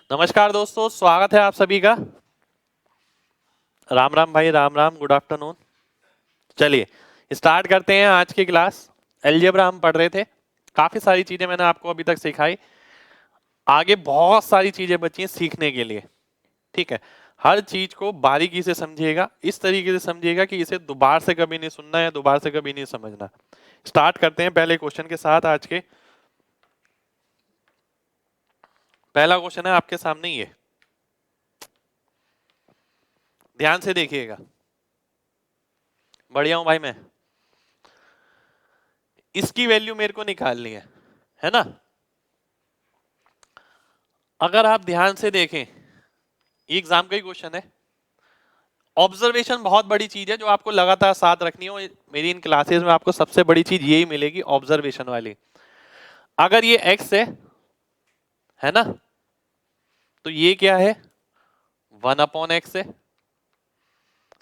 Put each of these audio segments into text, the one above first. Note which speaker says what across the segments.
Speaker 1: नमस्कार दोस्तों, स्वागत है आप सभी का। राम राम भाई, राम राम, गुड आफ्टरनून। चलिए स्टार्ट करते हैं आज की क्लास। अलजेब्रा हम पढ़ रहे थे, काफी सारी चीजें मैंने आपको अभी तक सिखाई। आगे बहुत सारी चीजें बची हैं सीखने के लिए। ठीक है, हर चीज को बारीकी से समझिएगा, इस तरीके से समझिएगा कि इसे दोबारा से कभी नहीं सुनना है, दोबारा से कभी नहीं समझना। स्टार्ट करते हैं पहले क्वेश्चन के साथ। आज के पहला क्वेश्चन है आपके सामने, ये ध्यान से देखिएगा। बढ़िया हूं भाई मैं। इसकी वैल्यू मेरे को निकालनी है ना। अगर आप ध्यान से देखें, एग्जाम का ही क्वेश्चन है। ऑब्जर्वेशन बहुत बड़ी चीज है जो आपको लगातार साथ रखनी है। मेरी इन क्लासेस में आपको सबसे बड़ी चीज यही मिलेगी, ऑब्जर्वेशन वाली। अगर ये x है ना, तो ये क्या है, 1/x है।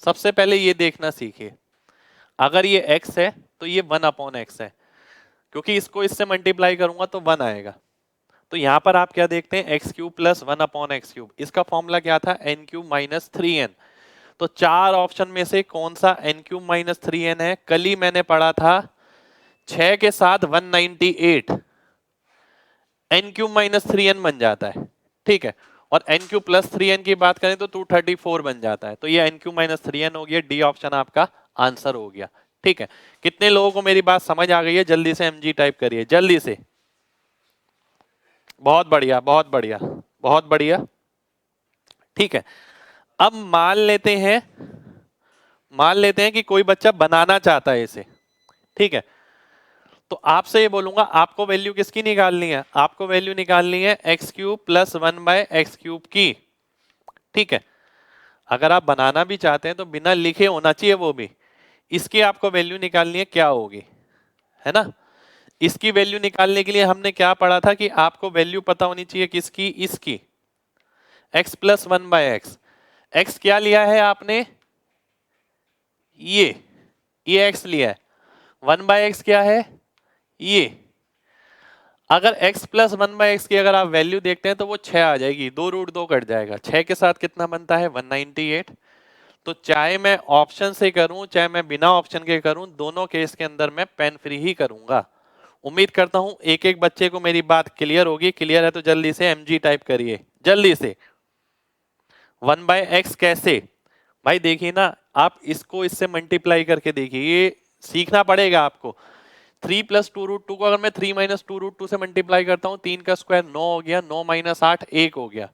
Speaker 1: सबसे पहले ये देखना सीखिए, अगर ये x है तो ये 1/x है, क्योंकि इसको इससे मल्टीप्लाई करूंगा तो 1 आएगा। तो यहां पर आप क्या देखते हैं, x³ प्लस 1/x³। इसका फॉर्मूला क्या था, n³ माइनस 3n। तो चार ऑप्शन में से कौन सा n³ माइनस 3n है। कल ही मैंने पढ़ा था 6 के साथ 198 n³ माइनस 3n बन जाता है। ठीक है, और n³ प्लस 3n की बात करें तो 234 बन जाता है। तो ये n³ माइनस 3n हो गया, डी ऑप्शन आपका आंसर हो गया। ठीक है, कितने लोगों को मेरी बात समझ आ गई है? जल्दी से mg टाइप करिए, जल्दी से। बहुत बढ़िया, बहुत बढ़िया, बहुत बढ़िया। ठीक है, अब मान लेते हैं कि कोई बच्चा बनाना चाहता है इसे। ठीक है, तो आपसे ये बोलूंगा, आपको वैल्यू किसकी निकालनी है? आपको वैल्यू निकालनी है x³ प्लस 1/x³ की। ठीक है, अगर आप बनाना भी चाहते हैं तो बिना लिखे होना चाहिए वो भी। इसकी आपको वैल्यू निकालनी है, क्या होगी, है ना। इसकी वैल्यू निकालने के लिए हमने क्या पढ़ा था कि आपको वैल्यू पता होनी चाहिए किसकी, इसकी, x प्लस 1/x। x क्या लिया है आपने, ये x लिया है। 1/x क्या है, ये। अगर x प्लस 1/x की अगर आप वैल्यू देखते हैं तो वो 6 आ जाएगी, 2√2 कट जाएगा। 6 के साथ कितना बनता है, 198। तो चाहे मैं ऑप्शन से करूं चाहे मैं बिना ऑप्शन के करूं, दोनों केस के अंदर मैं पेन फ्री ही करूंगा। उम्मीद करता हूं एक एक बच्चे को मेरी बात क्लियर होगी। क्लियर है तो जल्दी से mg टाइप करिए, जल्दी से। 1/x कैसे, भाई देखिए ना, आप इसको इससे मल्टीप्लाई करके देखिए, ये सीखना पड़ेगा आपको। 3 प्लस 2√2 को अगर मैं 3 माइनस 2√2 से मल्टीप्लाई करता हूं, 3 का स्क्वायर 9 हो गया, 9 माइनस 8 1 हो गया।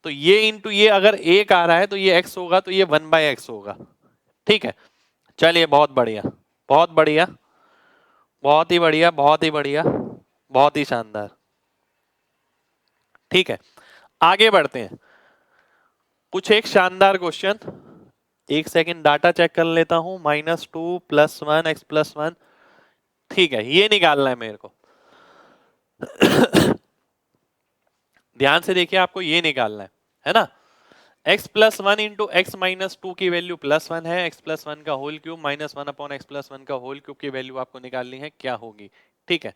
Speaker 1: तो ये इंटू ये अगर 1 आ रहा है तो ये x होगा, तो ये 1/x होगा। ठीक है, चलिए बहुत बढ़िया, बहुत बढ़िया, बहुत ही बढ़िया, बहुत ही बढ़िया, बहुत ही शानदार। ठीक है, आगे बढ़ते हैं। कुछ एक शानदार क्वेश्चन, एक सेकंड डाटा चेक कर लेता हूं। -2 प्लस 1 x प्लस 1। ठीक है, ये निकालना है मेरे को। ध्यान से देखिए, आपको ये निकालना है ना। x plus 1 into x minus 2 की वैल्यू प्लस 1 है, x प्लस 1 का whole cube minus 1/x plus 1 का होल क्यूब की वैल्यू आपको निकालनी है, क्या होगी। ठीक है,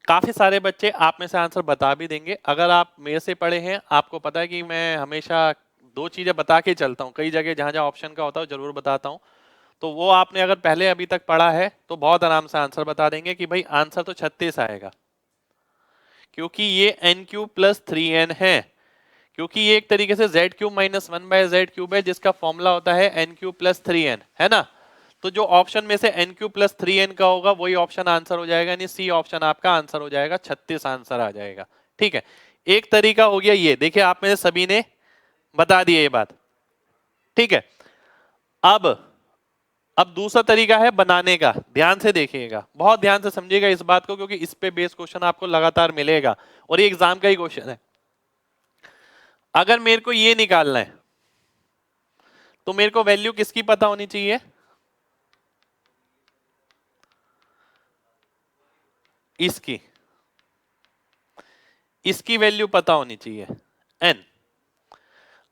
Speaker 1: काफी सारे बच्चे आप में से आंसर बता भी देंगे। अगर आप मेरे से पढ़े हैं, आपको पता है कि मैं हमेशा दो चीजें बता के चलता हूँ। कई जगह जहां जहां ऑप्शन का होता है जरूर बताता हूँ। तो वो आपने अगर पहले अभी तक पढ़ा है तो बहुत आराम से आंसर बता देंगे कि भाई आंसर तो 36 आएगा, क्योंकि ये n³ प्लस 3n है। क्योंकि ये एक तरीके से z³ माइनस 1/z³ है, जिसका फॉर्मूला होता है n³ प्लस 3n, है ना। तो जो ऑप्शन में से n³ प्लस 3n का होगा वही ऑप्शन आंसर हो जाएगा, यानी सी ऑप्शन आपका आंसर हो जाएगा, 36 आंसर आ जाएगा। ठीक है, एक तरीका हो गया ये। देखिए आप में से सभी ने बता दिया ये बात। ठीक है, अब दूसरा तरीका है बनाने का। ध्यान से देखिएगा, बहुत ध्यान से समझिएगा इस बात को, क्योंकि इस पे बेस क्वेश्चन आपको लगातार मिलेगा और ये एग्जाम का ही क्वेश्चन है। अगर मेरे को ये निकालना है तो मेरे को वैल्यू किसकी पता होनी चाहिए, इसकी, इसकी वैल्यू पता होनी चाहिए n।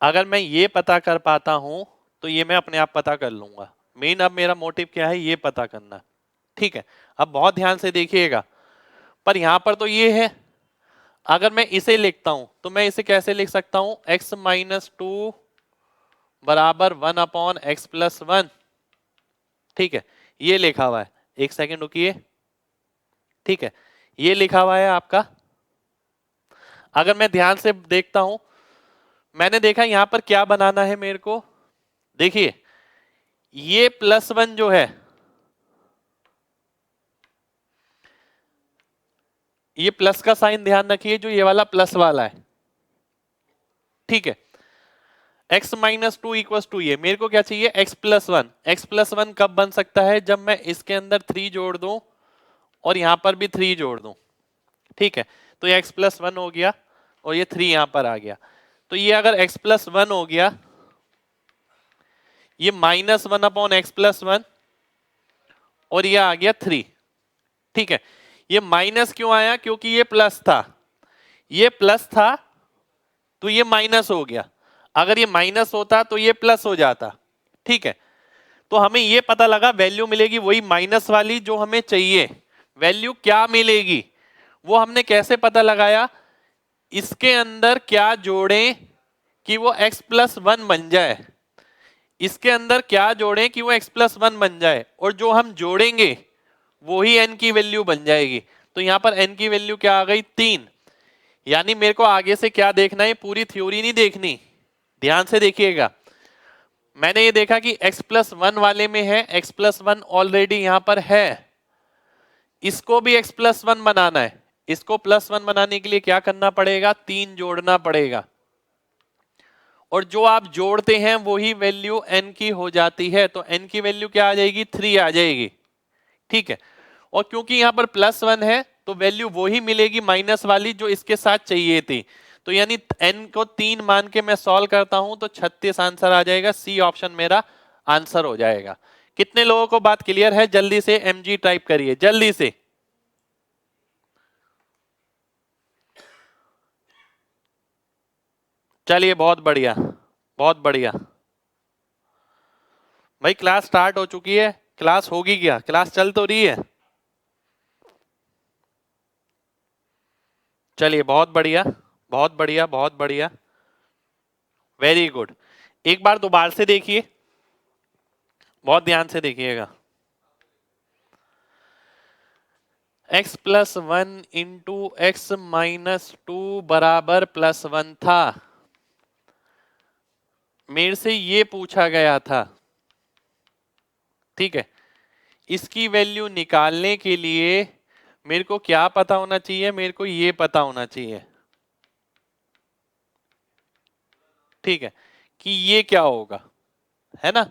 Speaker 1: अगर मैं ये पता कर पाता हूं तो ये मैं अपने आप पता कर लूंगा। मेन अब मेरा मोटिव क्या है, ये पता करना। ठीक है, अब बहुत ध्यान से देखिएगा, पर यहां पर तो ये है। अगर मैं इसे लिखता हूं तो मैं इसे कैसे लिख सकता हूं, x माइनस टू बराबर 1/x+1। ठीक है, ये लिखा हुआ है, एक सेकेंड रुकिए। ठीक है, ये लिखा हुआ है आपका। अगर मैं ध्यान से देखता हूं, मैंने देखा यहां पर क्या बनाना है मेरे को। देखिए ये +1 जो है, ये प्लस का साइन ध्यान रखिए, जो ये वाला प्लस वाला है। ठीक है, x minus two equal to ये मेरे को क्या चाहिए, x+1। x+1 कब बन सकता है, जब मैं इसके अंदर 3 जोड़ दूं और यहां पर भी 3 जोड़ दूं। ठीक है, तो ये x+1 हो गया और ये 3 यहां पर आ गया। तो ये अगर x+1 हो गया, ये -1/x+1 और ये आ गया 3। ठीक है, ये माइनस क्यों आया, क्योंकि ये प्लस था, ये प्लस था तो ये माइनस हो गया। अगर ये माइनस होता तो ये प्लस हो जाता। ठीक है, तो हमें ये पता लगा वैल्यू मिलेगी वही माइनस वाली जो हमें चाहिए। वैल्यू क्या मिलेगी वो हमने कैसे पता लगाया, इसके अंदर क्या जोड़ें कि वो x+1 बन जाए, इसके अंदर क्या जोड़ें कि वो x+1 बन जाए, और जो हम जोड़ेंगे वो ही n की वैल्यू बन जाएगी। तो यहां पर n की वैल्यू क्या आ गई, 3। यानी मेरे को आगे से क्या देखना है, पूरी थ्योरी नहीं देखनी, ध्यान से देखिएगा। मैंने ये देखा कि x+1 वाले में है, x+1 ऑलरेडी यहां पर है, इसको भी x+1 बनाना है। इसको +1 बनाने के लिए क्या करना पड़ेगा, 3 जोड़ना पड़ेगा, और जो आप जोड़ते हैं वही वैल्यू n की हो जाती है। तो n की वैल्यू क्या आ जाएगी, 3 आ जाएगी। ठीक है, और क्योंकि यहां पर +1 है तो वैल्यू वही मिलेगी माइनस वाली जो इसके साथ चाहिए थी। तो यानी n को 3 मान के मैं सॉल्व करता हूं तो 36 आंसर आ जाएगा। सी ऑप्शन मेरा आंसर हो जाएगा। कितने लोगों को बात क्लियर है, जल्दी से mg टाइप करिए जल्दी से। चलिए बहुत बढ़िया, बहुत बढ़िया। भाई क्लास स्टार्ट हो चुकी है, क्लास होगी क्या, क्लास चल तो रही है। चलिए बहुत बढ़िया, बहुत बढ़िया, बहुत बढ़िया, वेरी गुड। एक बार दोबारा से देखिए, बहुत ध्यान से देखिएगा। x+1 इंटू x-2 बराबर +1 था, मेरे से ये पूछा गया था। ठीक है, इसकी वैल्यू निकालने के लिए मेरे को क्या पता होना चाहिए, मेरे को ये पता होना चाहिए। ठीक है, कि ये क्या होगा, है ना।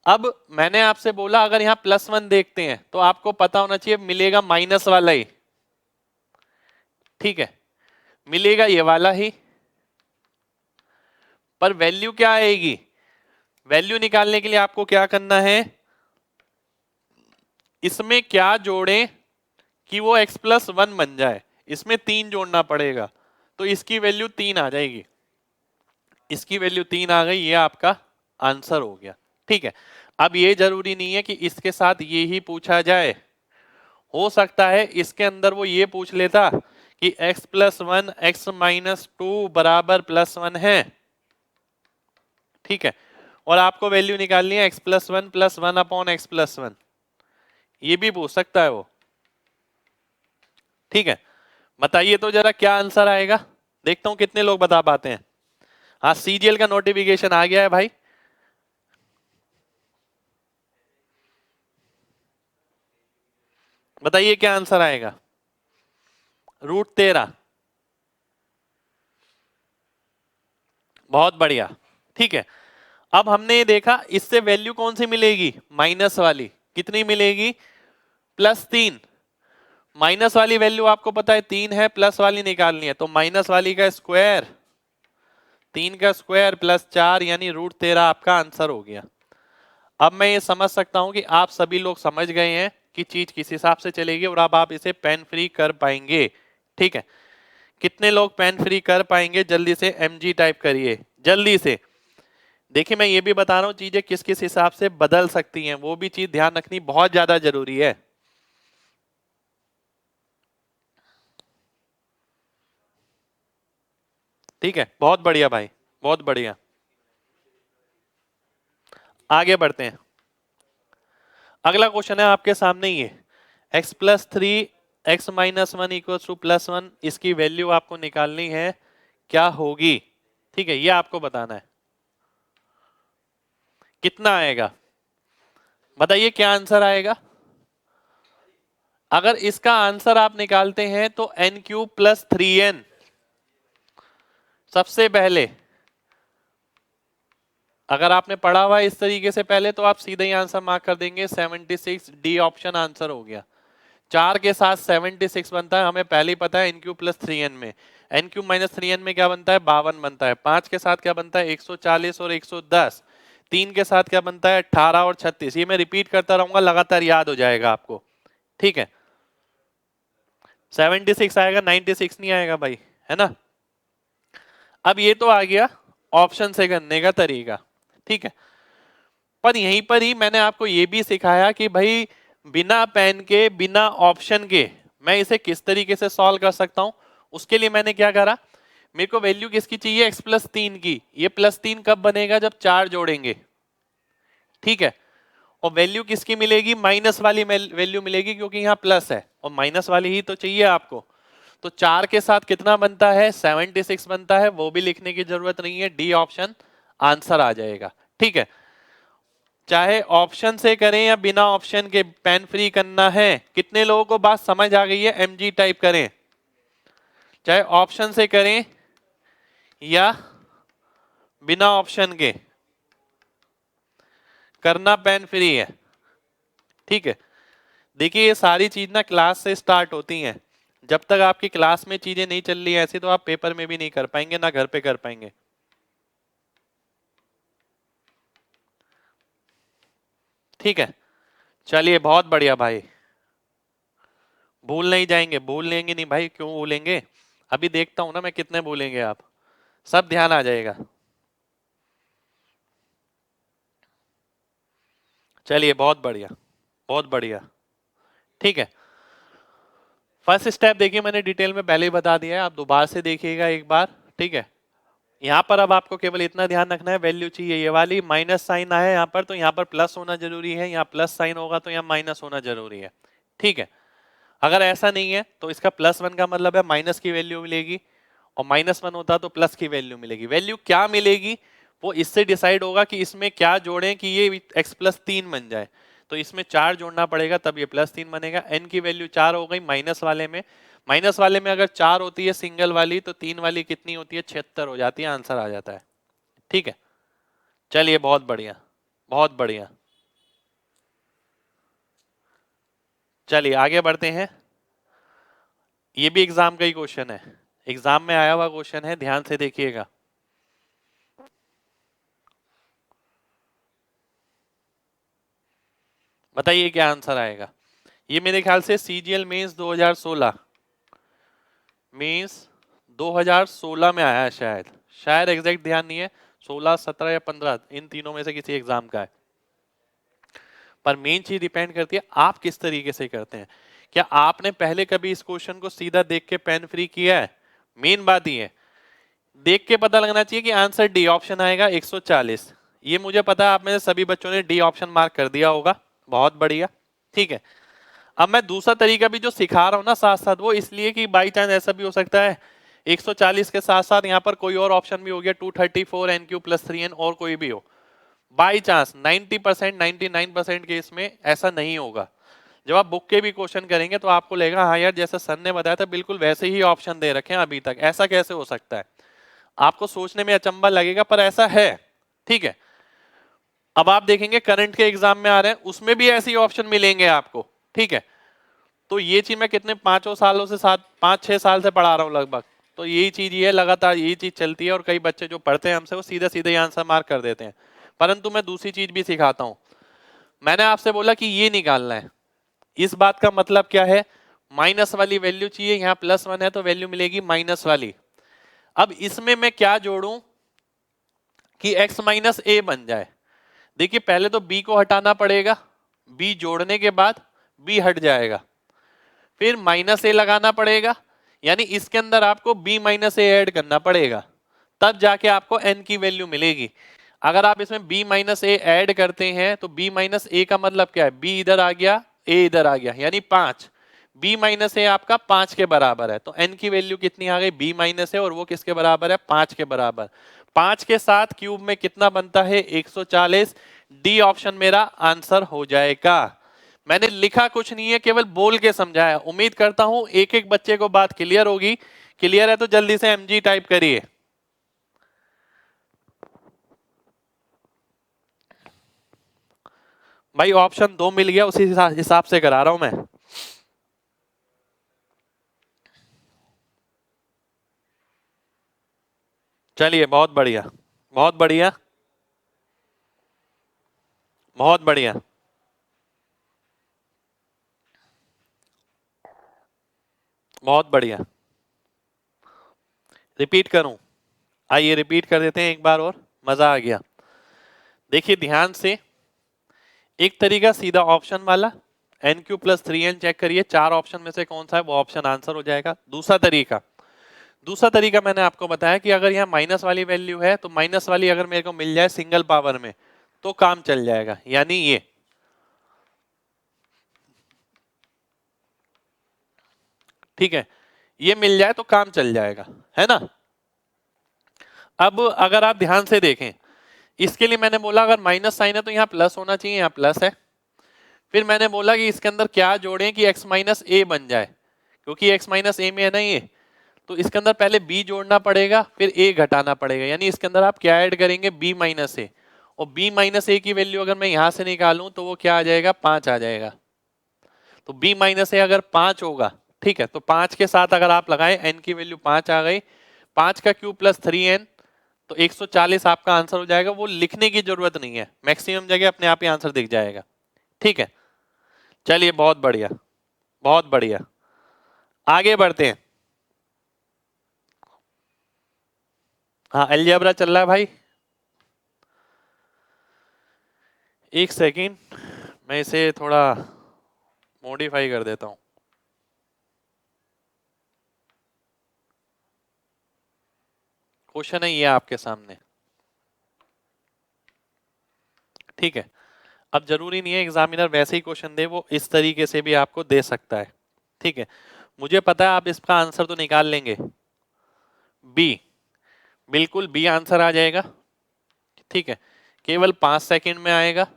Speaker 1: अब मैंने आपसे बोला अगर यहां +1 देखते हैं तो आपको पता होना चाहिए मिलेगा माइनस वाला ही। ठीक है, मिलेगा ये वाला ही, पर वैल्यू क्या आएगी, वैल्यू निकालने के लिए आपको क्या करना है, इसमें क्या जोड़ें कि वो x+1 बन जाए, इसमें 3 जोड़ना पड़ेगा। तो इसकी वैल्यू 3 आ जाएगी, इसकी वैल्यू 3 आ गई, ये आपका आंसर हो गया। ठीक है, अब ये जरूरी नहीं है कि इसके साथ ये ही पूछा जाए, हो सकता है इसके अंदर वो ये पूछ लेता कि x+1 x-2 बराबर +1 है। ठीक है, और आपको वैल्यू निकालनी है x+1 +1/x+1, ये भी पूछ सकता है वो। ठीक है, बताइए तो जरा क्या आंसर आएगा, देखता हूं कितने लोग बता पाते हैं। हाँ, सीजीएल का नोटिफिकेशन आ गया है भाई। बताइए क्या आंसर आएगा, √13। बहुत बढ़िया। ठीक है, अब हमने ये देखा इससे वैल्यू कौन सी मिलेगी, माइनस वाली। कितनी मिलेगी, +3। माइनस वाली वैल्यू आपको पता है 3 है, प्लस वाली निकालनी है तो माइनस वाली का स्क्वायर, 3 का स्क्वायर +4 यानी √13 आपका आंसर हो गया। अब मैं ये समझ सकता हूं कि आप सभी लोग समझ गए हैं कि चीज किस हिसाब से चलेगी और अब आप इसे पेन फ्री कर पाएंगे। ठीक है, कितने लोग पेन फ्री कर पाएंगे, जल्दी से mg टाइप करिए जल्दी से। देखिए मैं ये भी बता रहा हूं चीजें किस किस हिसाब से बदल सकती हैं, वो भी चीज ध्यान रखनी बहुत ज्यादा जरूरी है। ठीक है, बहुत बढ़िया भाई, बहुत बढ़िया। आगे बढ़ते हैं, अगला क्वेश्चन है आपके सामने ही है, x plus 3 x minus 1 equal two plus 1, इसकी वैल्यू आपको निकालनी है, क्या होगी? ठीक है, ये आपको बताना है कितना आएगा, बताइए क्या आंसर आएगा। अगर इसका आंसर आप निकालते हैं तो n क्यूब प्लस 3n, सबसे पहले अगर आपने पढ़ा हुआ है इस तरीके से पहले तो आप सीधे ही आंसर मार्क कर देंगे, 76 डी ऑप्शन आंसर हो गया। 4 के साथ 76 बनता है, हमें पहले ही पता है, एन क्यू प्लस 3n में, एन क्यू माइनस 3n में क्या बनता है, 52 बनता है। 5 के साथ क्या बनता है, 140 और 110। 3 के साथ क्या बनता है, 18 और 36। ये मैं रिपीट करता रहूंगा, लगातार याद हो जाएगा आपको, ठीक है। 76 आएगा, 96 नहीं आएगा भाई, है ना। अब ये तो आ गया ऑप्शन से करने का तरीका, ठीक है। पर यहीं पर ही मैंने आपको ये भी सिखाया कि भाई बिना पेन के, बिना ऑप्शन के मैं इसे किस तरीके से सॉल्व कर सकता हूं। उसके लिए मैंने क्या करा, मेरे को वैल्यू किसकी चाहिए, x प्लस 3 की। ये प्लस 3 कब बनेगा, जब 4 जोड़ेंगे, ठीक है। और वैल्यू किसकी मिलेगी, माइनस वाली वैल्यू मिलेगी, क्योंकि यहाँ प्लस है और माइनस वाली ही तो चाहिए आपको। तो 4 के साथ कितना बनता है, 76 बनता है, वो भी लिखने की जरूरत नहीं है, डी ऑप्शन आंसर आ जाएगा, ठीक है। चाहे ऑप्शन से करें या बिना ऑप्शन के, पेन फ्री करना है। कितने लोगों को बात समझ आ गई है, mg टाइप करें, चाहे ऑप्शन से करें या बिना ऑप्शन के, करना पेन फ्री है, ठीक है। देखिए ये सारी चीज ना क्लास से स्टार्ट होती हैं, जब तक आपकी क्लास में चीजें नहीं चल रही है ऐसी, तो आप पेपर में भी नहीं कर पाएंगे, ना घर पे कर पाएंगे, ठीक है। चलिए बहुत बढ़िया भाई, भूल नहीं जाएंगे, भूल लेंगे नहीं भाई, क्यों भूलेंगे। अभी देखता हूं ना मैं कितने भूलेंगे आप, सब ध्यान आ जाएगा। चलिए बहुत बढ़िया, बहुत बढ़िया, ठीक है। फर्स्ट स्टेप देखिए मैंने डिटेल में पहले ही बता दिया है, आप दोबारा से देखिएगा एक बार, ठीक है। यहाँ पर अब आपको केवल इतना ध्यान रखना है, वैल्यू चाहिए ये वाली, माइनस साइन आया यहाँ पर, तो यहाँ पर प्लस होना जरूरी है, यहाँ प्लस साइन होगा तो यहाँ माइनस होना जरूरी है, ठीक है। अगर ऐसा नहीं है तो इसका प्लस 1 का मतलब है माइनस की वैल्यू मिलेगी, और माइनस 1 होता तो प्लस की वैल्यू मिलेगी। वैल्यू क्या मिलेगी वो इससे डिसाइड होगा कि इसमें क्या जोड़ें कि ये x प्लस 3 बन जाए। तो इसमें 4 जोड़ना पड़ेगा तब ये प्लस 3 बनेगा। n की वैल्यू 4 हो गई, माइनस वाले में, माइनस वाले में अगर 4 होती है सिंगल वाली, तो 3 वाली कितनी होती है, 76 हो जाती है, आंसर आ जाता है, ठीक है। चलिए बहुत बढ़िया, बहुत बढ़िया। चलिए आगे बढ़ते हैं, ये भी एग्जाम का ही क्वेश्चन है, एग्जाम में आया हुआ क्वेश्चन है, ध्यान से देखिएगा। बताइए क्या आंसर आएगा। ये मेरे ख्याल से सीजीएल मेंस 2016, मेंस 2016 में आया है शायद, शायद एग्जैक्ट ध्यान नहीं है, 16, 17 या 15, इन तीनों में से किसी एग्जाम का है। पर मेन चीज डिपेंड करती है आप किस तरीके से करते हैं। क्या आपने पहले कभी इस क्वेश्चन को सीधा देख के पेन फ्री किया है, मेन बात ये है। देख के पता लगना चाहिए कि आंसर डी ऑप्शन आएगा 140। ये मुझे पता है आप में से सभी बच्चों ने डी ऑप्शन मार्क कर दिया होगा, बहुत बढ़िया, ठीक है। अब मैं दूसरा तरीका भी जो सिखा रहा हूं ना साथ साथ, वो इसलिए कि बाई चांस ऐसा भी हो सकता है 140 के साथ साथ यहाँ पर कोई और ऑप्शन भी हो गया, 234 एन क्यू प्लस 3n और कोई भी हो। बाई चांस 90%, 99% केस में ऐसा नहीं होगा। जब आप बुक के भी क्वेश्चन करेंगे तो आपको लगेगा हाँ यार जैसा सर ने बताया था बिल्कुल वैसे ही ऑप्शन दे रखे हैं अभी तक, ऐसा कैसे हो सकता है। आपको सोचने में अचंभा लगेगा पर ऐसा है, ठीक है। अब आप देखेंगे करंट के एग्जाम में आ रहे हैं, उसमें भी ऐसे ही ऑप्शन मिलेंगे आपको, ठीक है। तो ये चीज मैं कितने 5 सालों से, 5-6 साल से पढ़ा रहा हूँ लगभग। तो यही चीज ये लगातार यही चीज चलती है, और कई बच्चे जो पढ़ते हैं हमसे वो सीधे सीधे आंसर मार्क कर देते हैं। परंतु मैं दूसरी चीज भी सिखाता हूँ। मैंने आपसे बोला कि ये निकालना है, इस बात का मतलब क्या है, माइनस वाली वैल्यू चाहिए, यहाँ प्लस 1 है तो वैल्यू मिलेगी माइनस वाली। अब इसमें मैं क्या जोड़ूं कि x माइनस ए बन जाए। देखिए पहले तो b को हटाना पड़ेगा, b जोड़ने के बाद b हट जाएगा, फिर माइनस ए लगाना पड़ेगा, यानी इसके अंदर आपको b माइनस ए ऐड करना पड़ेगा। तब जाके आपको n की वैल्यू मिलेगी। अगर आप इसमें b माइनस ए ऐड करते हैं तो b माइनस ए का मतलब क्या है, b इधर आ गया, a इधर आ गया, यानी 5। b माइनस ए आपका 5 के बराबर है, तो n की वैल्यू कितनी आ गई, b माइनस ए, और वो किसके बराबर है, 5 के बराबर। 5 के साथ क्यूब में कितना बनता है, 140। डी ऑप्शन मेरा आंसर हो जाएगा। मैंने लिखा कुछ नहीं है, केवल बोल के समझाया। उम्मीद करता हूं एक एक बच्चे को बात क्लियर होगी। क्लियर है तो जल्दी से mg टाइप करिए। भाई ऑप्शन 2 मिल गया, उसी हिसाब से करा रहा हूं मैं। चलिए बहुत बढ़िया, बहुत बढ़िया, बहुत बढ़िया। बहुत बढ़िया। रिपीट करूं? आइए रिपीट कर देते हैं एक बार और, मजा आ गया। देखिए ध्यान से, एक तरीका सीधा ऑप्शन वाला, N Q plus 3n check करिए, 4 ऑप्शन में से कौन सा है वो ऑप्शन आंसर हो जाएगा। दूसरा तरीका मैंने आपको बताया कि अगर यहाँ माइनस वाली वैल्यू है तो माइनस वाली अगर मेरे को मिल जाए सिंगल पावर में तो काम चल जाएगा, यानी ये। ठीक है, ये मिल जाए तो काम चल जाएगा, है ना। अब अगर आप ध्यान से देखें, इसके लिए मैंने बोला अगर माइनस साइन है तो यहाँ प्लस होना चाहिए, यहाँ प्लस है। फिर मैंने बोला कि इसके अंदर क्या जोड़ें कि x माइनस ए बन जाए, क्योंकि x माइनस ए में है ना ये, तो इसके अंदर पहले b जोड़ना पड़ेगा, फिर a घटाना पड़ेगा, यानी इसके अंदर आप क्या ऐड करेंगे, b माइनस ए। और b माइनस ए की वैल्यू अगर मैं यहां से निकालूं तो वो क्या आ जाएगा, 5 आ जाएगा। तो b माइनस ए अगर 5 होगा, ठीक है, तो 5 के साथ अगर आप लगाएं n की वैल्यू 5 आ गई, 5 का क्यूब प्लस 3n, तो 140 आपका आंसर हो जाएगा। वो लिखने की जरूरत नहीं है, मैक्सिमम जगह अपने आप ही आंसर दिख जाएगा। ठीक है, चलिए बहुत बढ़िया, बहुत बढ़िया। आगे बढ़ते हैं। हाँ अलजेब्रा चल रहा है भाई, एक सेकंड, मैं इसे थोड़ा मॉडिफाई कर देता हूं। क्वेश्चन है ये आपके सामने, ठीक है। अब जरूरी नहीं है एग्जामिनर वैसे ही क्वेश्चन दे, वो इस तरीके से भी आपको दे सकता है। ठीक है, मुझे पता है आप इसका आंसर तो निकाल लेंगे। बी, बिल्कुल बी आंसर आ जाएगा। ठीक है, केवल 5 सेकंड में आएगा।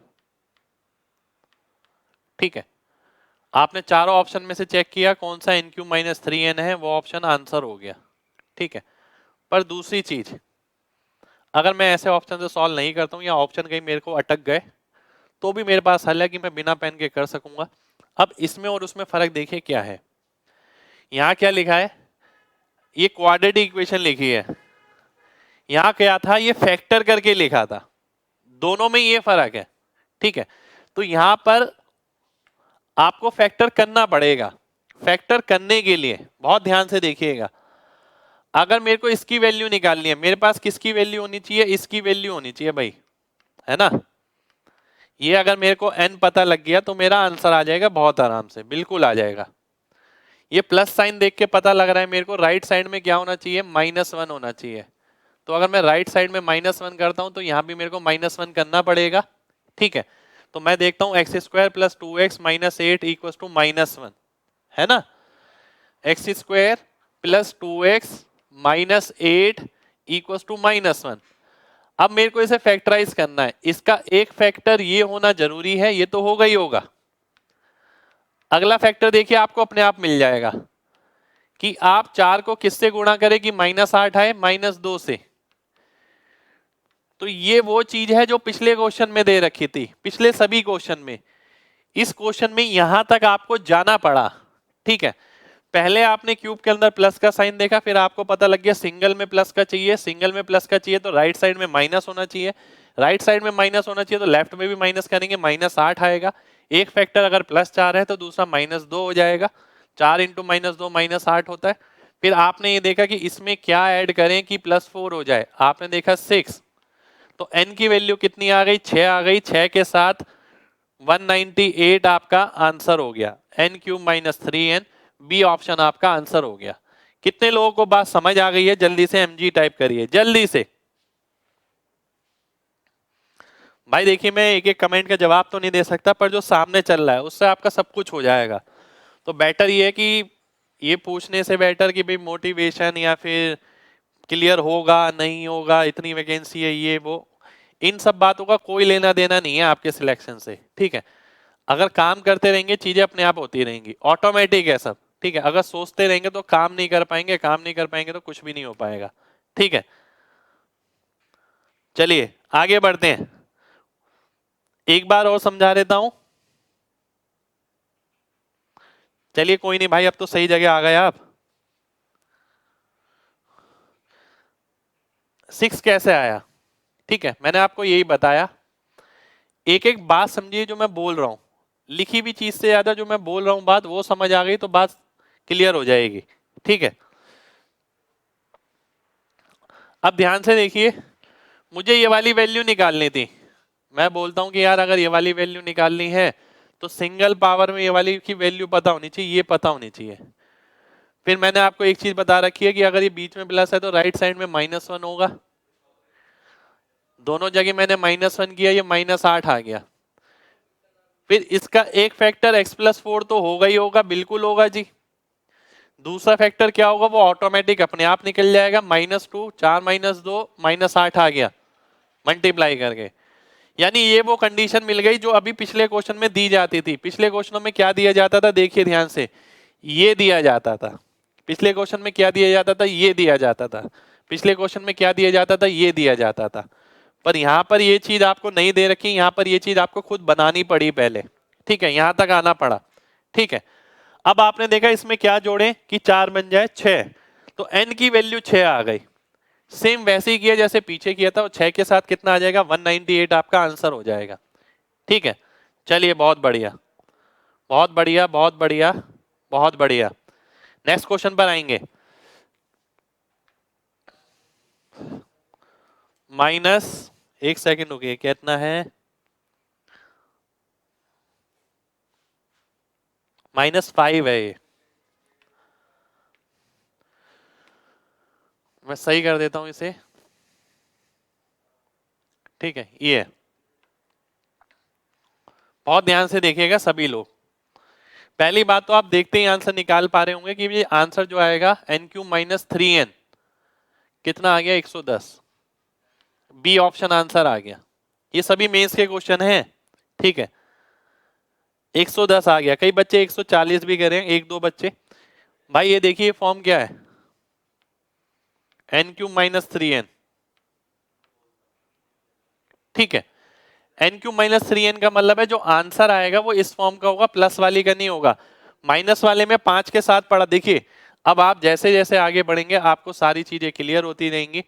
Speaker 1: ठीक है, आपने चारों ऑप्शन में से चेक किया कौन सा एन क्यू माइनस 3n है, वो ऑप्शन आंसर हो गया। ठीक है, पर दूसरी चीज, अगर मैं ऐसे ऑप्शन से सॉल्व नहीं करता हूं या ऑप्शन कहीं मेरे को अटक गए तो भी मेरे पास हल है कि मैं बिना पेन के कर सकूंगा। अब इसमें और उसमें फर्क देखिए क्या है। यहां क्या लिखा है, ये क्वाड्रेटिक इक्वेशन लिखी है, यहां क्या था, ये फैक्टर करके लिखा था। दोनों में ये फर्क है। ठीक है, तो यहां पर आपको फैक्टर करना पड़ेगा। फैक्टर करने के लिए बहुत ध्यान से देखिएगा, अगर मेरे को इसकी वैल्यू निकालनी है, मेरे पास किसकी वैल्यू होनी चाहिए, इसकी वैल्यू होनी चाहिए भाई, है ना। ये अगर मेरे को n पता लग गया तो मेरा आंसर आ जाएगा बहुत आराम से, बिल्कुल आ जाएगा। ये प्लस साइन देख के पता लग रहा है मेरे को राइट साइड में क्या होना चाहिए, -1 होना चाहिए। तो अगर मैं राइट साइड में -1 करता हूं तो यहां भी मेरे को -1 करना पड़ेगा। ठीक है, तो मैं देखता हूं x² + 2x - 8 = -1, है ना। x² + 2x - 8 = -1। अब मेरे को इसे फैक्टराइज करना है, इसका एक फैक्टर ये होना जरूरी है, ये तो होगा ही होगा। अगला फैक्टर देखिए आपको अपने आप मिल जाएगा कि आप 4 को किससे गुणा करें कि -8 आए, -2 से। तो ये वो चीज है जो पिछले क्वेश्चन में दे रखी थी, पिछले सभी क्वेश्चन में। इस क्वेश्चन में यहां तक आपको जाना पड़ा। ठीक है, पहले आपने क्यूब के अंदर प्लस का साइन देखा, फिर आपको पता लग गया सिंगल में प्लस का चाहिए, सिंगल में प्लस का चाहिए तो राइट साइड में माइनस होना चाहिए, राइट साइड में माइनस होना चाहिए तो लेफ्ट में भी माइनस करेंगे, -8 आएगा। एक फैक्टर अगर +4 है तो दूसरा -2 हो जाएगा। 4 × -2 -8 होता है। फिर आपने ये देखा कि इसमें क्या ऐड करें कि +4 हो जाए, आपने देखा 6, तो n की वैल्यू कितनी आ गई, 6 आ गई। 6 के साथ 198 आपका आंसर हो गया, n³ - 3n, बी ऑप्शन आपका आंसर हो गया। कितने लोगों को बात समझ आ गई है? जल्दी से mg टाइप करिए जल्दी से। भाई देखिए मैं एक एक कमेंट का जवाब तो नहीं दे सकता, पर जो सामने चल रहा है उससे आपका सब कुछ हो जाएगा। तो बेटर ये है कि ये पूछने से बेटर कि भाई मोटिवेशन या फिर क्लियर होगा नहीं होगा, इतनी वैकेंसी है ये वो, इन सब बातों का कोई लेना देना नहीं है आपके सिलेक्शन से, ठीक है। अगर काम करते रहेंगे चीजें अपने आप होती रहेंगी, ऑटोमेटिक है सब, ठीक है। अगर सोचते रहेंगे तो काम नहीं कर पाएंगे, काम नहीं कर पाएंगे तो कुछ भी नहीं हो पाएगा, ठीक है। चलिए आगे बढ़ते हैं, एक बार और समझा देता हूं। चलिए कोई नहीं भाई, अब तो सही जगह आ गए आप। 6 कैसे आया? ठीक है, मैंने आपको यही बताया। एक एक बात समझिए जो मैं बोल रहा हूं, लिखी हुई चीज से ज्यादा जो मैं बोल रहा हूं बात वो समझ आ गई तो बात क्लियर हो जाएगी, ठीक है। अब ध्यान से देखिए, मुझे ये वाली वैल्यू निकालनी थी। मैं बोलता हूं कि यार अगर ये वाली वैल्यू निकालनी है तो सिंगल पावर में ये वाली की वैल्यू पता होनी चाहिए, ये पता होनी चाहिए। फिर मैंने आपको एक चीज बता रखी है कि अगर ये बीच में प्लस है तो राइट साइड में -1 होगा। दोनों जगह मैंने -1 किया, ये -8 आ गया। फिर इसका एक फैक्टर x+4 तो होगा ही होगा, बिल्कुल होगा जी। दूसरा फैक्टर क्या होगा? वो ऑटोमेटिक अपने आप निकल जाएगा, -2, 4 - 2 -8 आ गया मल्टीप्लाई करके। यानी ये वो कंडीशन मिल गई जो अभी पिछले क्वेश्चन में दी जाती थी। पिछले क्वेश्चनों में क्या दिया जाता था? देखिए ध्यान से, ये दिया जाता था। पिछले क्वेश्चन में क्या दिया जाता था? ये दिया जाता था। पिछले क्वेश्चन में क्या दिया जाता था? ये दिया जाता था। पर यहां पर ये चीज आपको नहीं दे रखी, यहां पर ये चीज आपको खुद बनानी पड़ी पहले, ठीक है। यहां तक आना पड़ा, ठीक है। अब आपने देखा इसमें क्या जोड़े कि 4 बन जाए 6, तो n की वैल्यू 6 आ गई। सेम वैसे ही किया जैसे पीछे किया था, और 6 के साथ कितना आ जाएगा? 198 आपका आंसर हो जाएगा, ठीक है। चलिए बहुत बढ़िया, बहुत बढ़िया, बहुत बढ़िया, बहुत बढ़िया। नेक्स्ट क्वेश्चन पर आएंगे। माइनस, एक सेकंड रुकिए, कितना है? -5 है ये। मैं सही कर देता हूं इसे, ठीक है। ये बहुत ध्यान से देखिएगा सभी लोग। पहली बात तो आप देखते ही आंसर निकाल पा रहे होंगे कि ये आंसर जो आएगा n³ - 3n कितना आ गया? 110। बी ऑप्शन आंसर आ गया। ये सभी मेंस के क्वेश्चन हैं, ठीक है। 110 आ गया। कई बच्चे 140 भी करें, एक दो बच्चे। भाई ये देखिए फॉर्म क्या है, n³ - 3n, ठीक है। n³ - 3n का मतलब है जो आंसर आएगा वो इस फॉर्म का होगा, प्लस वाली का नहीं होगा। माइनस वाले में 5 के साथ पढ़ा। देखिए अब आप जैसे जैसे आगे बढ़ेंगे आपको सारी चीजें क्लियर होती रहेंगी।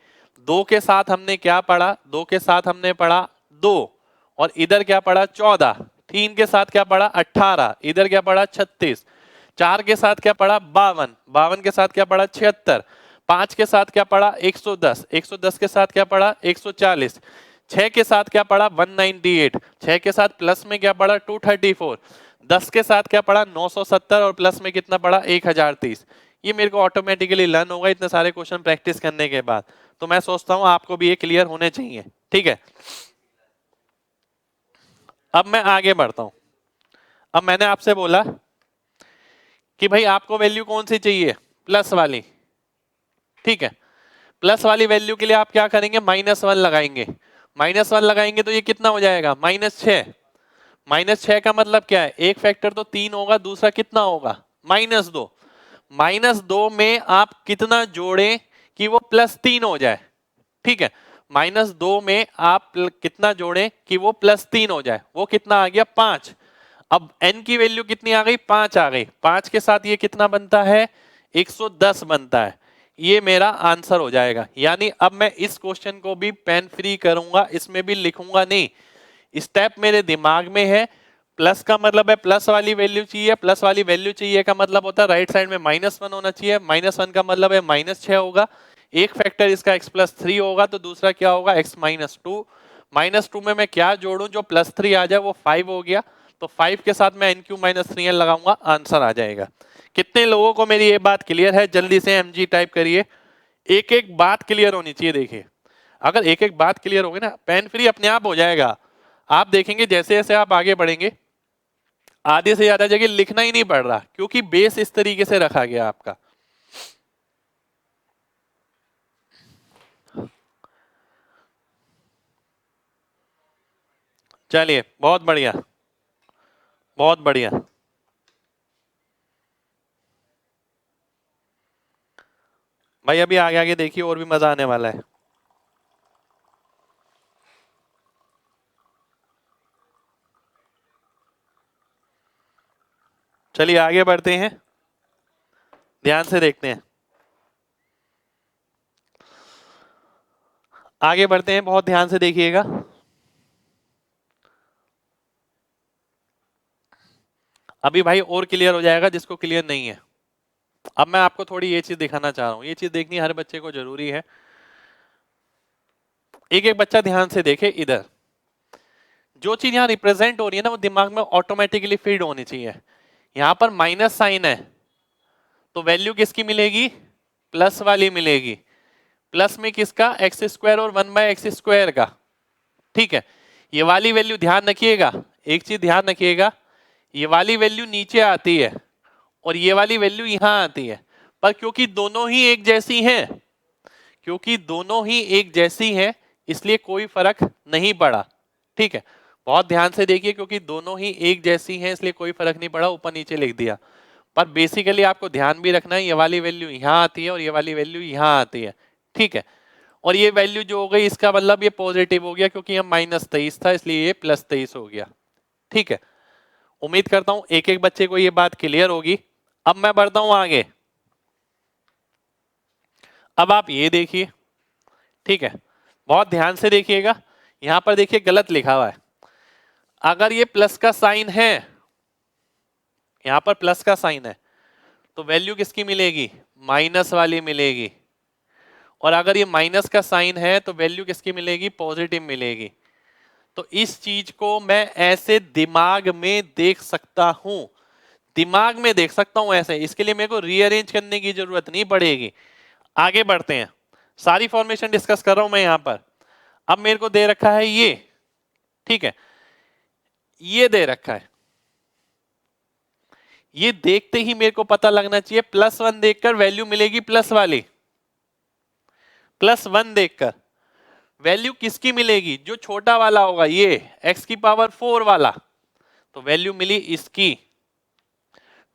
Speaker 1: 2 के साथ हमने क्या पढ़ा? 2 के साथ हमने पढ़ा 2, और इधर क्या पढ़ा? 14। 3 के साथ क्या पढ़ा? 18। इधर क्या पढ़ा? 36। 4 के साथ क्या पढ़ा? 52। 52 के साथ क्या पढ़ा? 76। 5 के साथ क्या पढ़ा? 110। 110 के साथ क्या पढ़ा? 140। 6 के साथ क्या पढ़ा? 198। 6 के साथ प्लस में क्या पढ़ा? 234। 10 के साथ क्या पढ़ा? 970, और प्लस में कितना पढ़ा? 1030। ये मेरे को ऑटोमेटिकली लर्न होगा इतने सारे क्वेश्चन प्रैक्टिस करने के बाद। तो मैं सोचता हूं आपको भी ये क्लियर होने चाहिए, ठीक है। अब मैं आगे बढ़ता हूं। अब मैंने आपसे बोला कि भाई आपको वैल्यू कौन सी चाहिए? प्लस वाली, ठीक है। प्लस वाली वैल्यू के लिए आप क्या करेंगे? -1 लगाएंगे। -1 लगाएंगे तो ये कितना हो जाएगा? -6। -6 का मतलब क्या है? एक फैक्टर तो 3 होगा, दूसरा कितना होगा? -2। -2 में आप कितना जोड़ें कि वो +3 हो जाए, ठीक है। -2 में आप कितना जोड़ें कि वो +3 हो जाए? वो कितना आ गया? 5। अब n की वैल्यू कितनी आ गई? 5 आ गई। 5 के साथ ये कितना बनता है? 110 बनता है। ये मेरा आंसर हो जाएगा। यानी अब मैं इस क्वेश्चन को भी पेन फ्री करूंगा, इसमें भी लिखूंगा नहीं, स्टेप मेरे दिमाग में है। प्लस का मतलब है प्लस वाली वैल्यू चाहिए, प्लस वाली वैल्यू चाहिए का मतलब होता है राइट साइड में -1 होना चाहिए। -1 का मतलब है -6 होगा। एक फैक्टर इसका x+3 होगा, तो दूसरा क्या होगा? x-2। -2 में मैं क्या जोड़ूं जो +3 आ जाए? वो 5 हो गया। तो 5 के साथ मैं n³ - 3n लगाऊंगा, आंसर आ जाएगा। कितने लोगों को मेरी ये बात क्लियर है? जल्दी से mg टाइप करिए। एक एक बात क्लियर होनी चाहिए। देखिए अगर एक एक बात क्लियर होगी ना, पेन फ्री अपने आप हो जाएगा। आप देखेंगे जैसे जैसे आप आगे बढ़ेंगे आधे से ज्यादा जगह लिखना ही नहीं पड़ रहा, क्योंकि बेस इस तरीके से रखा गया आपका। चलिए बहुत बढ़िया, बहुत बढ़िया। भाई अभी आगे आगे देखिए और भी मजा आने वाला है। चलिए आगे बढ़ते हैं, ध्यान से देखते हैं। आगे बढ़ते हैं, बहुत ध्यान से देखिएगा। अभी भाई और क्लियर हो जाएगा जिसको क्लियर नहीं है। अब मैं आपको थोड़ी ये चीज दिखाना चाह रहा हूं, ये चीज देखनी हर बच्चे को जरूरी है। एक एक बच्चा ध्यान से देखे। इधर जो चीज यहाँ रिप्रेजेंट हो रही है ना, वो दिमाग में ऑटोमेटिकली फीड होनी चाहिए। यहाँ पर माइनस साइन है तो वैल्यू किसकी मिलेगी? प्लस वाली मिलेगी। प्लस में किसका? एक्स स्क्वायर और 1/x² का। ठीक है, ये वाली वैल्यू ध्यान रखिएगा, एक चीज ध्यान रखिएगा, ये वाली वैल्यू नीचे आती है और ये वाली वैल्यू यहां आती है। पर क्योंकि दोनों ही एक जैसी हैं, क्योंकि दोनों ही एक जैसी हैं, इसलिए कोई फर्क नहीं पड़ा। ठीक है, बहुत ध्यान से देखिए, क्योंकि दोनों ही एक जैसी हैं इसलिए कोई फर्क नहीं पड़ा, ऊपर नीचे लिख दिया। पर बेसिकली आपको ध्यान भी रखना है, ये वाली वैल्यू यहाँ आती है और ये वाली वैल्यू यहाँ आती है। ठीक है, और ये वैल्यू जो हो गई इसका मतलब ये पॉजिटिव हो गया, क्योंकि ये -23 था इसलिए ये +23 हो गया। ठीक है, उम्मीद करता हूं एक एक बच्चे को ये बात क्लियर होगी। अब मैं बढ़ता हूं आगे। अब आप ये देखिए, ठीक है, बहुत ध्यान से देखिएगा। यहां पर देखिए गलत लिखा हुआ है। अगर ये प्लस का साइन है, यहां पर प्लस का साइन है, तो वैल्यू किसकी मिलेगी? माइनस वाली मिलेगी। और अगर ये माइनस का साइन है तो वैल्यू किसकी मिलेगी? पॉजिटिव मिलेगी। तो इस चीज को मैं ऐसे दिमाग में देख सकता हूं, दिमाग में देख सकता हूं ऐसे। इसके लिए मेरे को रीअरेंज करने की जरूरत नहीं पड़ेगी। आगे बढ़ते हैं, सारी फॉर्मेशन डिस्कस कर रहा हूं मैं यहां पर। अब मेरे को दे रखा है ये, ठीक है, ये दे रखा है। ये देखते ही मेरे को पता लगना चाहिए, +1 देखकर वैल्यू मिलेगी प्लस वाली। +1 देखकर वैल्यू किसकी मिलेगी? जो छोटा वाला होगा, ये x⁴ वाला, तो वैल्यू मिली इसकी।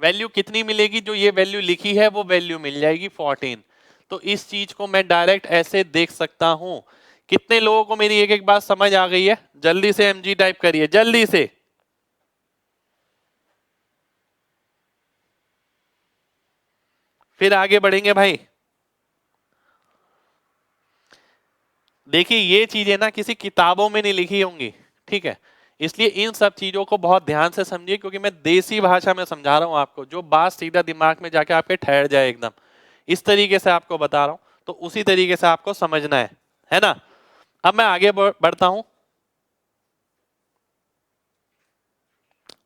Speaker 1: वैल्यू कितनी मिलेगी? जो ये वैल्यू लिखी है वो वैल्यू मिल जाएगी 14। तो इस चीज को मैं डायरेक्ट ऐसे देख सकता हूं। कितने लोगों को मेरी एक एक बात समझ आ गई है? जल्दी से mg टाइप करिए, जल्दी से। फिर आगे बढ़ेंगे भाई। देखिए ये चीजें ना किसी किताबों में नहीं लिखी होंगी, ठीक है, इसलिए इन सब चीजों को बहुत ध्यान से समझिए, क्योंकि मैं देसी भाषा में समझा रहा हूं आपको, जो बात सीधा दिमाग में जाके आपके ठहर जाए एकदम। इस तरीके से आपको बता रहा हूं, तो उसी तरीके से आपको समझना है ना। अब मैं आगे बढ़ता हूं,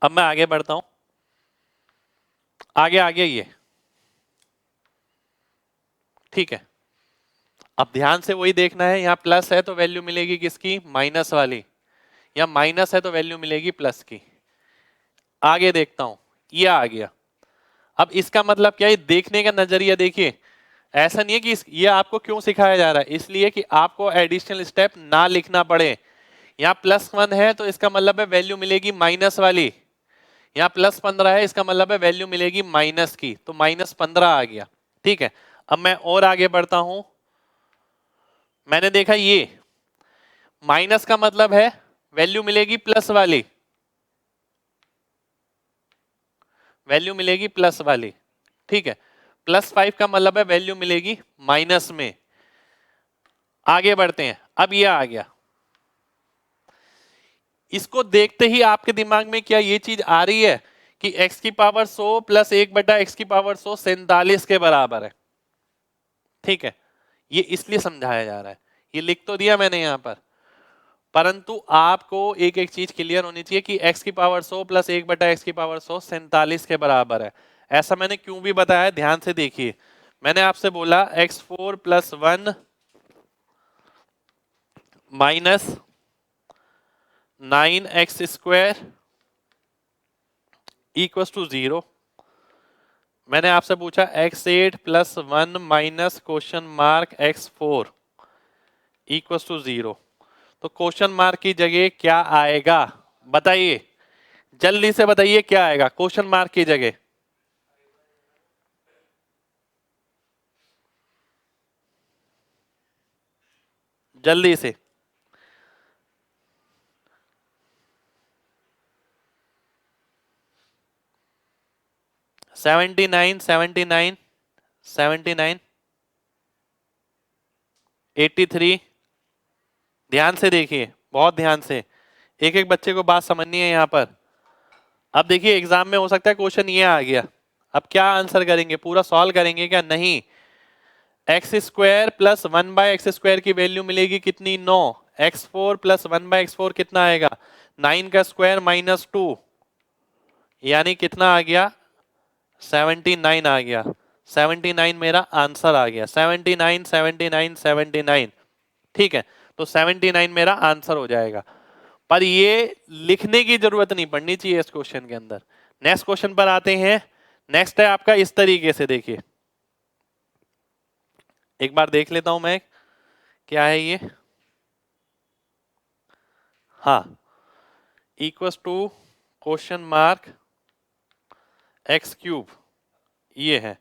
Speaker 1: अब मैं आगे बढ़ता हूं। आगे आगे ये, ठीक है, अब ध्यान से वही देखना है। यहाँ प्लस है तो वैल्यू मिलेगी किसकी? माइनस वाली। या माइनस है तो वैल्यू मिलेगी प्लस की। आगे देखता हूं, ये आ गया। अब इसका मतलब क्या है? देखने का नजरिया देखिए। ऐसा नहीं है कि ये आपको क्यों सिखाया जा रहा है, इसलिए कि आपको एडिशनल स्टेप ना लिखना पड़े। यहाँ +1 है तो इसका मतलब है वैल्यू मिलेगी माइनस वाली। यहाँ +15 है, इसका मतलब है वैल्यू मिलेगी माइनस की, तो -15 आ गया। ठीक है, अब मैं और आगे बढ़ता हूं। मैंने देखा ये माइनस का मतलब है वैल्यू मिलेगी प्लस वाली, वैल्यू मिलेगी प्लस वाली। ठीक है, +5 का मतलब है वैल्यू मिलेगी माइनस में। आगे बढ़ते हैं, अब ये आ गया। इसको देखते ही आपके दिमाग में क्या ये चीज आ रही है कि x⁴ प्लस 1/x⁴ 47 के बराबर है? ठीक है, ये इसलिए समझाया जा रहा है, ये लिख तो दिया मैंने यहां पर, परंतु आपको एक एक चीज क्लियर होनी चाहिए कि x⁴ प्लस 1/x⁴ 47 के बराबर है। ऐसा मैंने क्यों भी बताया, ध्यान से देखिए। मैंने आपसे बोला x4 + 1 माइनस 9x² = 0। मैंने आपसे पूछा x8 + 1 माइनस (x4) = 0। तो क्वेश्चन मार्क की जगह क्या आएगा बताइए, जल्दी से बताइए क्या आएगा क्वेश्चन मार्क की जगह। जल्दी से। 79 79 79 83। ध्यान से देखिए, बहुत ध्यान से, एक एक बच्चे को बात समझनी है यहाँ पर। अब देखिए एग्जाम में हो सकता है क्वेश्चन ये आ गया, अब क्या आंसर करेंगे, पूरा सॉल्व करेंगे क्या? नहीं। x² + 1/x² की वैल्यू मिलेगी कितनी? 9। x4 + 1/x4 कितना आएगा? 9 का स्क्वायर माइनस 2, यानी कितना आ गया? 79 आ गया। 79 मेरा आंसर आ गया। 79 79 79। ठीक है, तो 79 मेरा आंसर हो जाएगा। पर ये लिखने की जरूरत नहीं पड़नी चाहिए इस क्वेश्चन के अंदर। नेक्स्ट क्वेश्चन पर आते हैं। नेक्स्ट है आपका इस तरीके से, देखिए एक बार देख लेता हूं मैं, क्या है ये। हाँ, = (x³ ये है,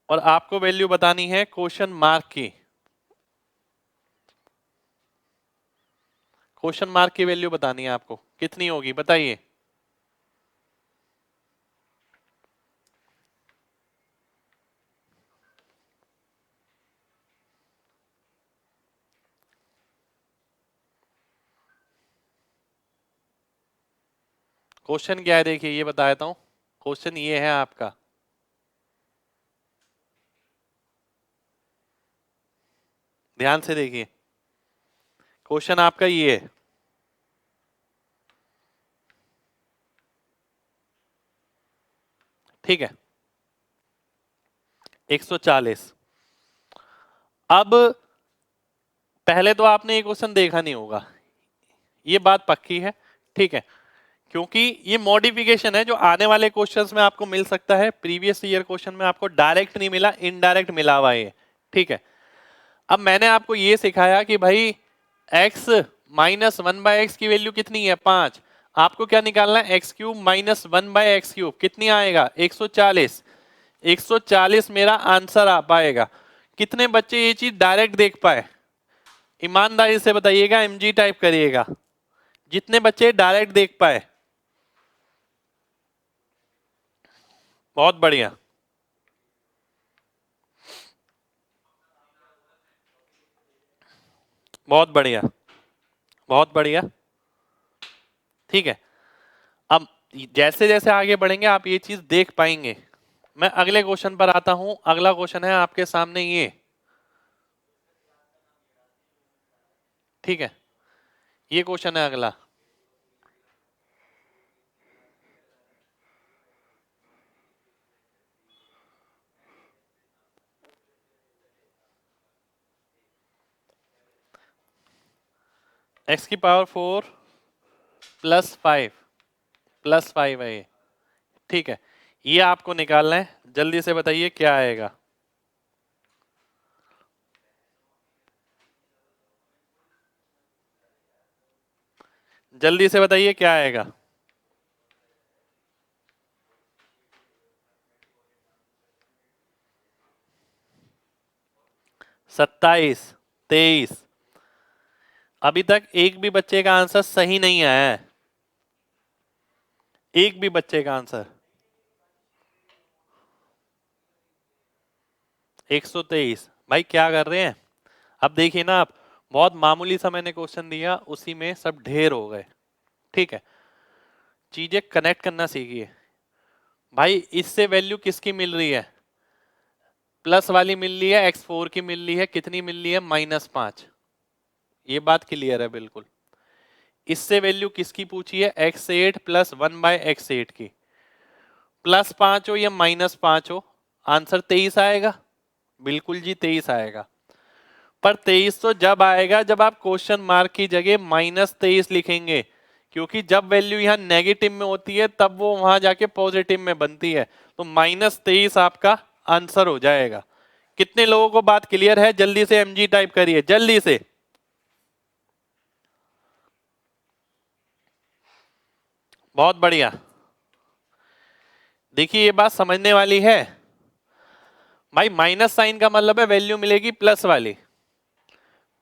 Speaker 1: और आपको वैल्यू बतानी है क्वेश्चन मार्क की। क्वेश्चन मार्क की वैल्यू बतानी है आपको, कितनी होगी बताइए। क्वेश्चन क्या है देखिए, ये बता देता हूं। क्वेश्चन ये है आपका, ध्यान से देखिए। क्वेश्चन आपका ये है, ठीक है, 140। अब पहले तो आपने ये क्वेश्चन देखा नहीं होगा, ये बात पक्की है, ठीक है, क्योंकि ये मॉडिफिकेशन है जो आने वाले क्वेश्चंस में आपको मिल सकता है। प्रीवियस ईयर क्वेश्चन में आपको डायरेक्ट नहीं मिला, इनडायरेक्ट मिला हुआ है, ठीक है। अब मैंने आपको ये सिखाया कि भाई x - 1/x की वैल्यू कितनी है? 5। आपको क्या निकालना है? x³ - 1/x³ कितनी आएगा? 140। 140 मेरा आंसर आ पाएगा। कितने बच्चे ये चीज डायरेक्ट देख पाए? ईमानदारी से बताइएगा, mg टाइप करिएगा, जितने बच्चे डायरेक्ट देख पाए। बहुत बढ़िया, बहुत बढ़िया, बहुत बढ़िया, ठीक है। अब जैसे जैसे आगे बढ़ेंगे आप ये चीज देख पाएंगे। मैं अगले क्वेश्चन पर आता हूं। अगला क्वेश्चन है आपके सामने ये, ठीक है, ये क्वेश्चन है अगला। x⁴ +5 है ये, ठीक है। ये आपको निकालना है, जल्दी से बताइए क्या आएगा। जल्दी से बताइए क्या आएगा। 27 23। अभी तक एक भी बच्चे का आंसर सही नहीं आया है, एक भी बच्चे का आंसर। 123। भाई क्या कर रहे हैं? अब देखिए ना आप, बहुत मामूली सा मैंने क्वेश्चन दिया, उसी में सब ढेर हो गए, ठीक है। चीजें कनेक्ट करना सीखिए। भाई इससे वैल्यू किसकी मिल रही है? प्लस वाली मिल रही है, x4 की मिल रही है, कितनी मिल रही है? -5। ये बात क्लियर है बिल्कुल। इससे वैल्यू किसकी पूछी है? x8 + 1/x8 की। +5 हो या -5 हो, आंसर 23 आएगा। बिल्कुल जी 23 आएगा। पर 23 तो जब आएगा जब आप क्वेश्चन मार्क की जगह -23 लिखेंगे, क्योंकि जब वैल्यू यहाँ नेगेटिव में होती है तब वो वहां जाके पॉजिटिव में बनती है। तो -23 आपका आंसर हो जाएगा। कितने लोगों को बात क्लियर है? जल्दी से mg टाइप करिए, जल्दी से। बहुत बढ़िया। देखिए ये बात समझने वाली है भाई। माइनस साइन का मतलब है वैल्यू मिलेगी प्लस वाली,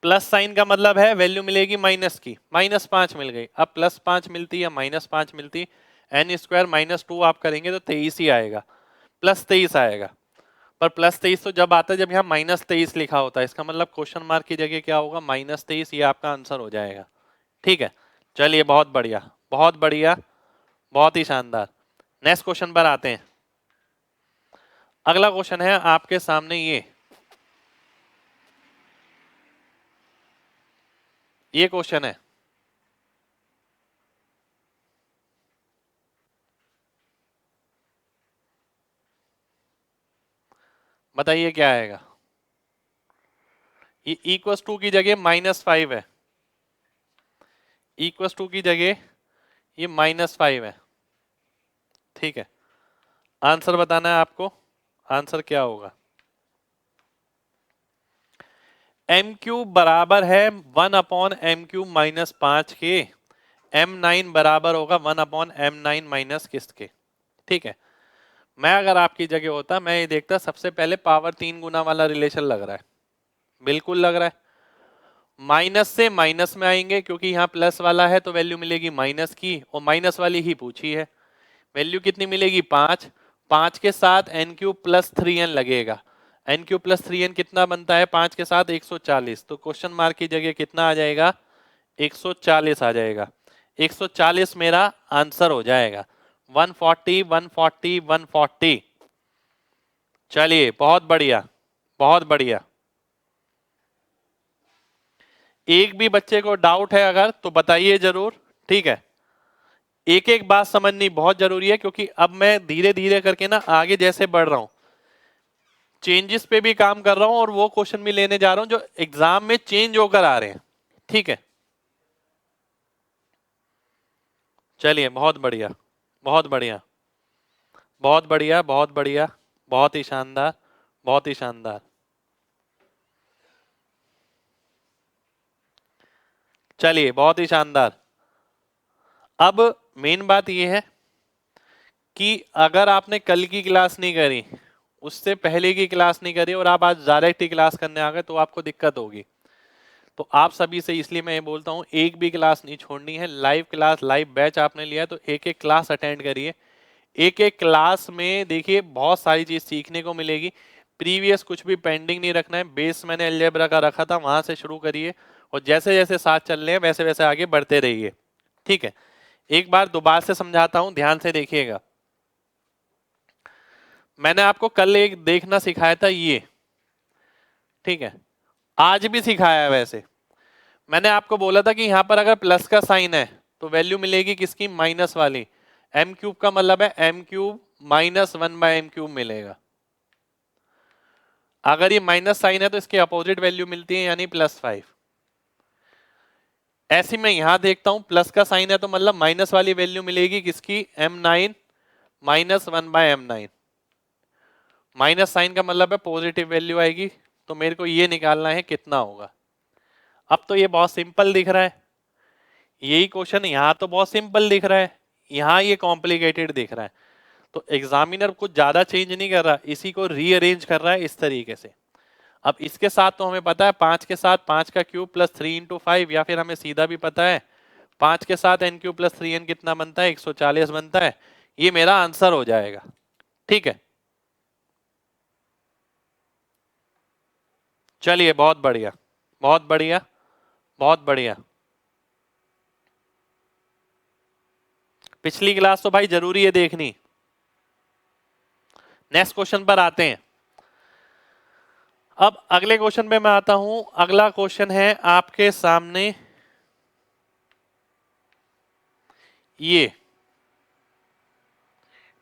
Speaker 1: प्लस साइन का मतलब है वैल्यू मिलेगी माइनस की। -5 मिल गई। अब +5 मिलती या -5 मिलती, n² -2 आप करेंगे तो 23 ही आएगा, +23 आएगा। पर +23 तो जब आता है जब यहाँ -23 लिखा होता है, इसका मतलब क्वेश्चन मार्क की जगह क्या होगा? -23। ये आपका आंसर हो जाएगा। ठीक है, चलिए बहुत बढ़िया, बहुत बढ़िया, बहुत ही शानदार। नेक्स्ट क्वेश्चन पर आते हैं। अगला क्वेश्चन है आपके सामने ये क्वेश्चन है। बताइए क्या आएगा? ये =2 की जगह -5 है, =2 की जगह ये -5 है। ठीक है, आंसर बताना है आपको। आंसर क्या होगा? m³ बराबर है 1/m³ -5 के, m9 बराबर होगा 1/m9 - किसके? ठीक है, मैं अगर आपकी जगह होता मैं ये देखता सबसे पहले पावर 3 गुना वाला रिलेशन लग रहा है, बिल्कुल लग रहा है। माइनस से माइनस में आएंगे क्योंकि यहाँ प्लस वाला है तो वैल्यू मिलेगी माइनस की, और माइनस वाली ही पूछी है। वैल्यू कितनी मिलेगी? 5। 5 के साथ n³ + 3n लगेगा। n³ + 3n कितना बनता है 5 के साथ? 140। तो क्वेश्चन मार्क की जगह कितना आ जाएगा? 140 आ जाएगा। 140 मेरा आंसर हो जाएगा। 140 140 140। चलिए बहुत बढ़िया, बहुत बढ़िया। एक भी बच्चे को डाउट है अगर तो बताइए जरूर। ठीक है, एक एक बात समझनी बहुत जरूरी है, क्योंकि अब मैं धीरे धीरे करके ना आगे जैसे बढ़ रहा हूं, चेंजेस पे भी काम कर रहा हूं और वो क्वेश्चन भी लेने जा रहा हूं जो एग्जाम में चेंज होकर आ रहे हैं। ठीक है, चलिए बहुत बढ़िया, बहुत बढ़िया, बहुत बढ़िया, बहुत बढ़िया, बहुत ही शानदार, बहुत ही शानदार। चलिए बहुत ही शानदार। अब मेन बात यह है कि अगर आपने कल की क्लास नहीं करी, उससे पहले की क्लास नहीं करी और आप आज डायरेक्ट ही क्लास करने आ गए तो आपको दिक्कत होगी। तो आप सभी से इसलिए मैं ये बोलता हूँ एक भी क्लास नहीं छोड़नी है। लाइव क्लास, लाइव बैच आपने लिया है तो एक एक क्लास अटेंड करिए। एक एक क्लास में देखिए बहुत सारी चीज सीखने को मिलेगी। प्रीवियस कुछ भी पेंडिंग नहीं रखना है। बेस मैंने अलजेब्रा का रखा था, वहां से शुरू करिए और जैसे जैसे साथ चल रहे हैं वैसे वैसे आगे बढ़ते रहिए। ठीक है, एक बार दोबारा से समझाता हूं, ध्यान से देखिएगा। मैंने आपको कल एक देखना सिखाया था ये, ठीक है, आज भी सिखाया है। वैसे मैंने आपको बोला था कि यहां पर अगर प्लस का साइन है तो वैल्यू मिलेगी किसकी? माइनस वाली। m³ का मतलब है m³ -1/m³ मिलेगा। अगर ये माइनस साइन है तो इसके अपोजिट वैल्यू मिलती है, यानी +5। ऐसे मैं यहां देखता हूं प्लस का साइन है तो मतलब माइनस वाली वैल्यू मिलेगी किसकी? m9 -1/m9। माइनस साइन का मतलब है पॉजिटिव वैल्यू आएगी, तो मेरे को ये निकालना है कितना होगा। अब तो ये बहुत सिंपल दिख रहा है, यही क्वेश्चन यहाँ तो बहुत सिंपल दिख रहा है, यहाँ ये कॉम्प्लिकेटेड दिख रहा है। तो एग्जामिनर कुछ ज्यादा चेंज नहीं कर रहा, इसी को रीअरेंज कर रहा है इस तरीके से। अब इसके साथ तो हमें पता है 5 के साथ 5³ + 3 × 5, या फिर हमें सीधा भी पता है 5 के साथ n³ + 3n कितना बनता है? 140 बनता है। ये मेरा आंसर हो जाएगा। ठीक है, चलिए बहुत बढ़िया, बहुत बढ़िया, बहुत बढ़िया। पिछली क्लास तो भाई जरूरी है देखनी। नेक्स्ट क्वेश्चन पर आते हैं। अब अगले क्वेश्चन पे मैं आता हूं। अगला क्वेश्चन है आपके सामने ये,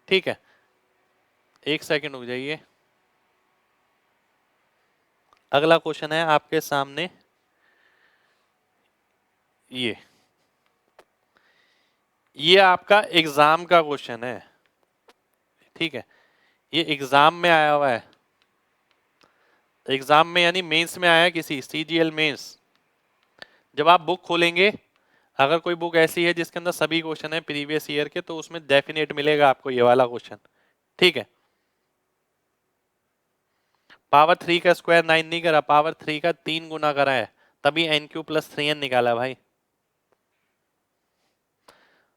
Speaker 1: ठीक है। एक सेकंड रुक जाइए। अगला क्वेश्चन है आपके सामने ये आपका एग्जाम का क्वेश्चन है, ठीक है। ये एग्जाम में आया हुआ है, एग्जाम में यानी मेंस में आया है, किसी सीजीएल मेंस। जब आप बुक खोलेंगे, अगर कोई बुक ऐसी है जिसके अंदर सभी क्वेश्चन है प्रीवियस ईयर के, तो उसमें डेफिनेट मिलेगा आपको ये वाला क्वेश्चन, ठीक है। पावर 3 का स्क्वायर 9 नहीं करा, पावर 3 का 3 गुना करा है, तभी NQ प्लस 3n निकाला भाई।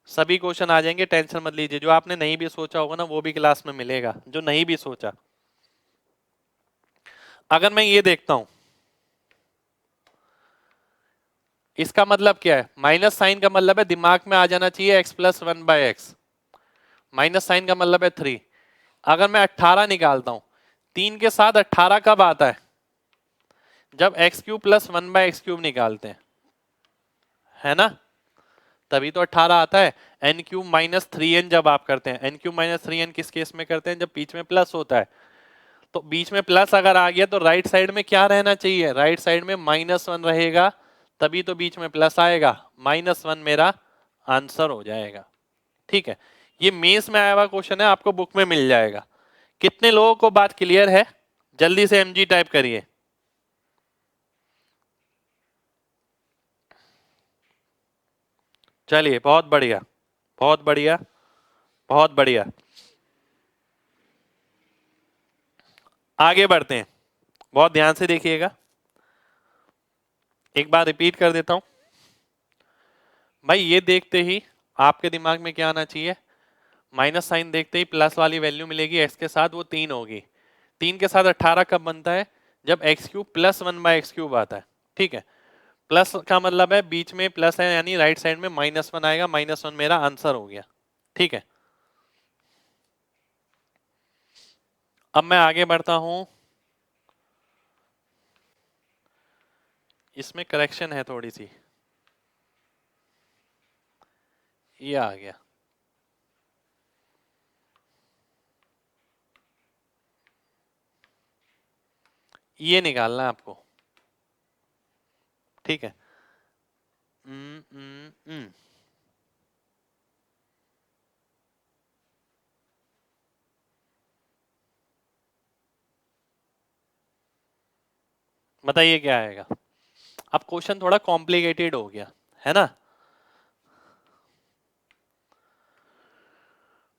Speaker 1: सभी क्वेश्चन आ जाएंगे, टेंशन मत लीजिए। जो आपने नहीं भी सोचा होगा ना, वो भी क्लास में मिलेगा, जो नहीं भी सोचा। अगर मैं ये देखता हूं, इसका मतलब क्या है? माइनस साइन का मतलब है दिमाग में आ जाना चाहिए x plus 1/x। Minus sign का मतलब है 3। अगर मैं 18 निकालता हूं, 3 के साथ 18 कब आता है? जब x³ प्लस 1/x³ निकालते हैं, है ना, तभी तो 18 आता है। n³ माइनस 3n जब आप करते हैं, n³ माइनस 3n किस केस में करते हैं? जब बीच में प्लस होता है। तो बीच में प्लस अगर आ गया तो राइट साइड में क्या रहना चाहिए? राइट साइड में -1 रहेगा, तभी तो बीच में प्लस आएगा। -1 मेरा आंसर हो जाएगा, ठीक है। ये मेंस में आया हुआ क्वेश्चन है, आपको बुक में मिल जाएगा। कितने लोगों को बात क्लियर है? जल्दी से MG टाइप करिए। चलिए, बहुत बढ़िया, बहुत बढ़िया, बहुत बढ़िया। आगे बढ़ते हैं, बहुत ध्यान से देखिएगा। एक बार रिपीट कर देता हूं भाई। ये देखते ही आपके दिमाग में क्या आना चाहिए? माइनस साइन देखते ही प्लस वाली वैल्यू मिलेगी x के साथ, वो 3 होगी। 3 के साथ 18 कब बनता है? जब x³ प्लस 1/x³ आता है, ठीक है। प्लस का मतलब है बीच में प्लस है, यानी राइट साइड में -1 आएगा। -1 मेरा आंसर हो गया, ठीक है। अब मैं आगे बढ़ता हूं, इसमें करेक्शन है थोड़ी सी। ये आ गया, ये निकालना है आपको, ठीक है। बताइए क्या आएगा? अब क्वेश्चन थोड़ा कॉम्प्लिकेटेड हो गया है ना।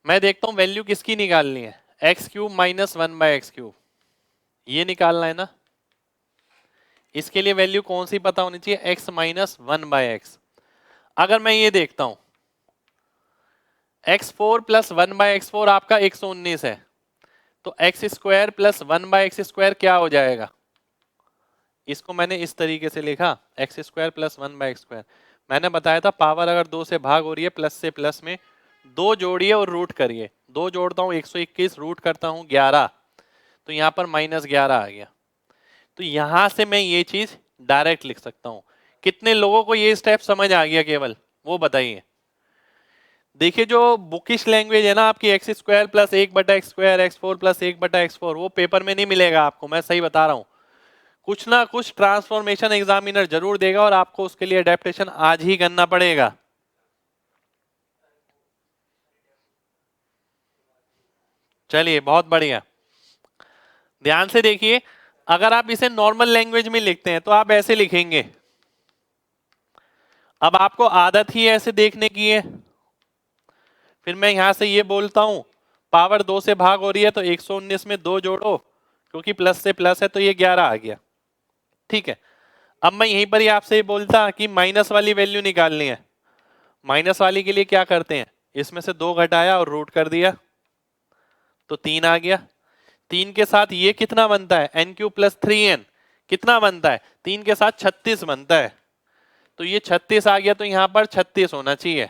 Speaker 1: मैं देखता हूं वैल्यू किसकी निकालनी है। x³ माइनस 1/x³, ये निकालना है ना। इसके लिए वैल्यू कौन सी पता होनी चाहिए? x minus 1/x। अगर मैं ये देखता हूं, x4 प्लस 1/x4 आपका 119 है, तो x² प्लस 1/x² क्या हो जाएगा? इसको मैंने इस तरीके से लिखा, x² प्लस 1/x²। मैंने बताया था पावर अगर 2 से भाग हो रही है, प्लस से प्लस में 2 जोड़िए और रूट करिए। 2 जोड़ता हूं 121, रूट करता हूं 11, तो यहां पर -11 आ गया। तो यहां से मैं ये चीज डायरेक्ट लिख सकता हूं। कितने लोगों को ये स्टेप समझ आ गया केवल, वो बताइए। देखिए, जो बुकिश लैंग्वेज है ना आपकी, x² plus 1/x², x4 plus 1/x4, वो पेपर में नहीं मिलेगा आपको, मैं सही बता रहा हूं। कुछ ना कुछ ट्रांसफॉर्मेशन एग्जामिनर जरूर देगा और आपको उसके लिए अडेप्टेशन आज ही करना पड़ेगा। चलिए, बहुत बढ़िया, ध्यान से देखिए। अगर आप इसे नॉर्मल लैंग्वेज में लिखते हैं तो आप ऐसे लिखेंगे। अब आपको आदत ही ऐसे देखने की है। फिर मैं यहां से ये बोलता हूं, पावर 2 से भाग हो रही है तो 119 में 2 जोड़ो, क्योंकि प्लस से प्लस है तो ये 11 आ गया, ठीक है। अब मैं यहीं पर ही आपसे ये बोलता कि माइनस वाली वैल्यू निकालनी है। माइनस वाली के लिए क्या करते हैं? इसमें से 2 घटाया और रूट कर दिया, तो 3 आ गया। 3 के साथ ये कितना बनता है? n³ प्लस 3n कितना बनता है? 3 के साथ 36 बनता है, तो ये 36 आ गया, तो यहां पर 36 होना चाहिए।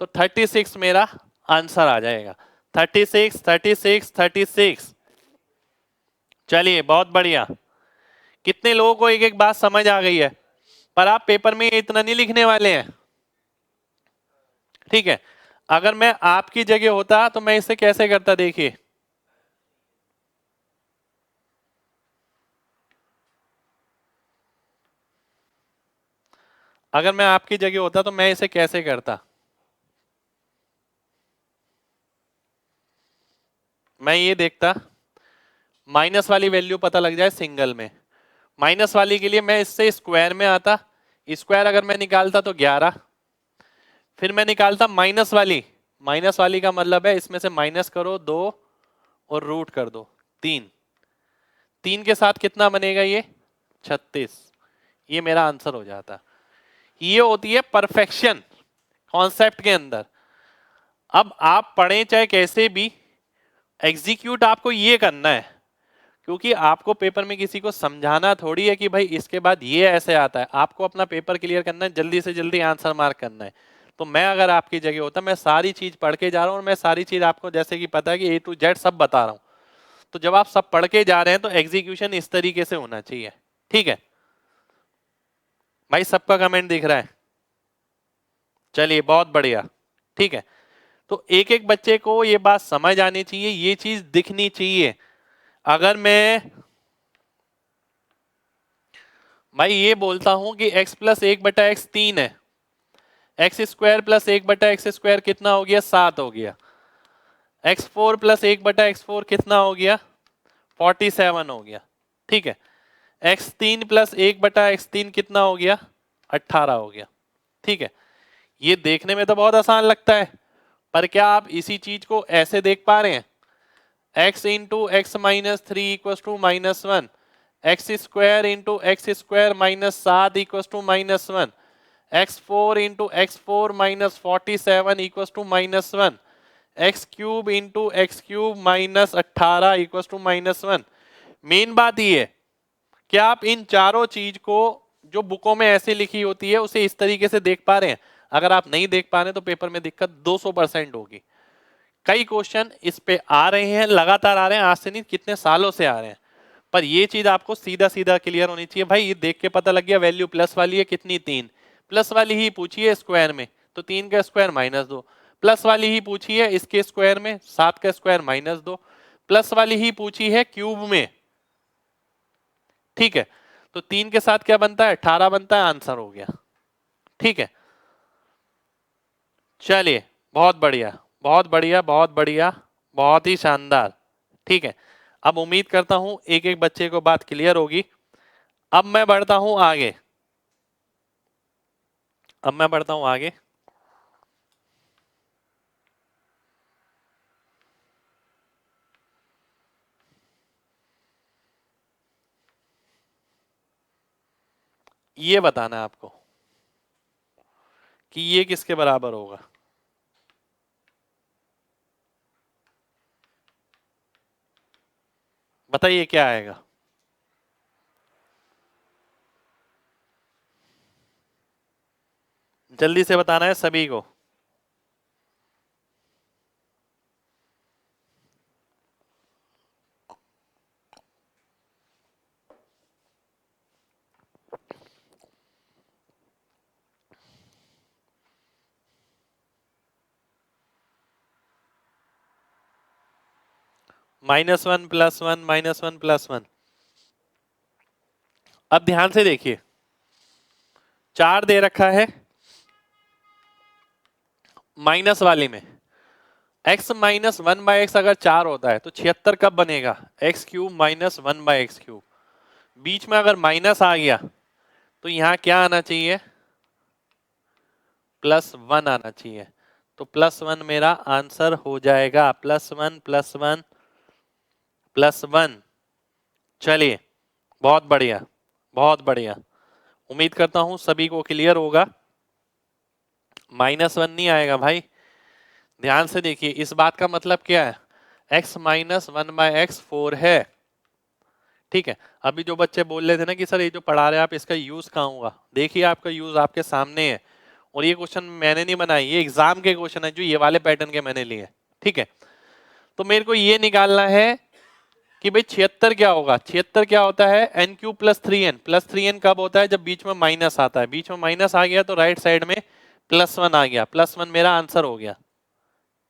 Speaker 1: तो 36 मेरा आंसर आ जाएगा। 36, 36, 36। चलिए, बहुत बढ़िया। कितने लोगों को एक एक बात समझ आ गई है? पर आप पेपर में इतना नहीं लिखने वाले हैं, ठीक है। अगर मैं आपकी जगह होता तो मैं इसे कैसे करता, देखिए। अगर मैं आपकी जगह होता तो मैं इसे कैसे करता? मैं ये देखता माइनस वाली वैल्यू पता लग जाए सिंगल में, माइनस वाली के लिए मैं इससे स्क्वायर में आता, स्क्वायर अगर मैं निकालता तो 11, फिर मैं निकालता माइनस वाली का मतलब है इसमें से माइनस करो 2 और रूट कर दो 3, 3 के साथ कितना बनेगा ये 36, ये मेरा आंसर हो जाता। ये होती है परफेक्शन कॉन्सेप्ट के अंदर। अब आप पढ़ें चाहे कैसे भी, एग्जीक्यूट आपको ये करना है, क्योंकि आपको पेपर में किसी को समझाना थोड़ी है कि भाई इसके बाद ये ऐसे आता है, आपको अपना पेपर क्लियर करना है, जल्दी से जल्दी आंसर मार्क करना है। तो मैं अगर आपकी जगह होता मैं सारी चीज पढ़ के जा रहा हूं, और मैं सारी चीज आपको जैसे कि पता है कि A to Z सब बता रहा हूं, तो जब आप सब पढ़ के जा रहे हैं तो एग्जीक्यूशन इस तरीके से होना चाहिए। ठीक है भाई, सबका कमेंट दिख रहा है? चलिए बहुत बढ़िया। ठीक है, तो एक एक बच्चे को ये बात समझ आनी चाहिए, ये चीज दिखनी चाहिए। अगर मैं भाई ये बोलता हूं कि x प्लस 1/x 3 है, x square plus 1/x square कितना हो गया 7 हो गया, x4 प्लस 1/x4 कितना हो गया 47 हो गया। ठीक है, x3 प्लस 1/x3 कितना हो गया 18 हो गया। ठीक है, ये देखने में तो बहुत आसान लगता है, पर क्या आप इसी चीज को ऐसे देख पा रहे हैं? x into x minus three equal to -1, x square into x square minus 7 equal to -1, x4 into x4 minus 47 equal to -1, x cube into x cube minus 18 equal to -1। मेन बात ये है कि आप इन चारों चीज को जो बुकों में ऐसे लिखी होती है उसे इस तरीके से देख पा रहे हैं। अगर आप नहीं देख पा रहे तो पेपर में दिक्कत 200% होगी। कई क्वेश्चन इस पे आ रहे हैं, लगातार आ रहे हैं, आज से नहीं कितने सालों से आ रहे हैं, पर ये चीज आपको सीधा सीधा क्लियर होनी चाहिए। भाई ये देख के पता लग गया वैल्यू प्लस वाली है कितनी 3, प्लस वाली ही पूछी है स्क्वायर में तो 3 का स्क्वायर -2, प्लस वाली ही पूछी है इसके स्क्वायर में 7 का स्क्वायर -2, प्लस वाली ही पूछी है क्यूब में। ठीक है, तो 3 के साथ क्या बनता है 18 बनता है, आंसर हो गया। ठीक है, चलिए बहुत बढ़िया बहुत बढ़िया बहुत बढ़िया, बहुत ही शानदार। ठीक है, अब उम्मीद करता हूं एक एक बच्चे को बात क्लियर होगी। अब मैं बढ़ता हूं आगे, अब मैं बढ़ता हूं आगे। ये बताना है आपको कि ये किसके बराबर होगा। बताइए क्या आएगा। जल्दी से बताना है सभी को। -1 +1 -1 +1। अब ध्यान से देखिए, 4 दे रखा है माइनस वाले में, x माइनस 1/x अगर 4 होता है तो 76 कब बनेगा x³ माइनस 1/x³। बीच में अगर माइनस आ गया तो यहां क्या आना चाहिए +1 आना चाहिए, तो +1 मेरा आंसर हो जाएगा, +1 +1 +1। चलिए बहुत बढ़िया बहुत बढ़िया, उम्मीद करता हूं सभी को क्लियर होगा। -1 नहीं आएगा भाई, ध्यान से देखिए इस बात का मतलब क्या है, x माइनस 1/x 4 है। ठीक है, अभी जो बच्चे बोल रहे थे ना कि सर ये जो पढ़ा रहे हैं आप इसका यूज कहाँ होगा, देखिए आपका यूज आपके सामने है, और ये क्वेश्चन मैंने नहीं बनाई, ये एग्जाम के क्वेश्चन है जो ये वाले पैटर्न के मैंने लिए। ठीक है, तो मेरे को ये निकालना है कि भाई 76 क्या होगा, 76 क्या होता है n³ + 3n कब होता है जब बीच में माइनस आता है, बीच में माइनस आ गया तो राइट साइड में +1 आ गया, +1 मेरा आंसर हो गया।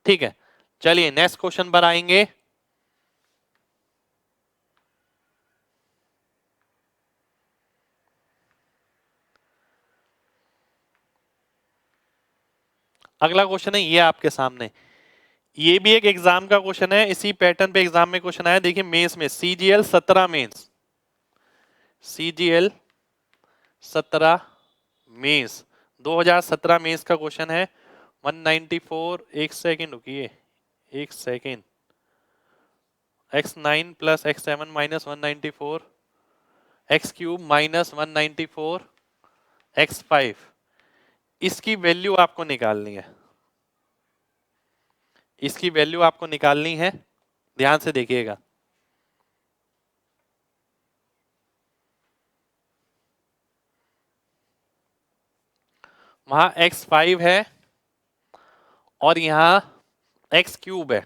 Speaker 1: ठीक है, चलिए नेक्स्ट क्वेश्चन पर आएंगे। अगला क्वेश्चन है ये आपके सामने, ये भी एक एग्जाम का क्वेश्चन है, इसी पैटर्न पे एग्जाम में क्वेश्चन आया। देखिए मेंस में CGL 17 mains, CGL 17 mains 2017 mains का क्वेश्चन है। 194, एक सेकेंड रुकिए, एक second, x9 plus x7 minus 194, x cube minus 194, x5, इसकी वैल्यू आपको निकालनी है, इसकी वैल्यू आपको निकालनी है, ध्यान से देखिएगा। वहां x5 है और यहां x क्यूब है।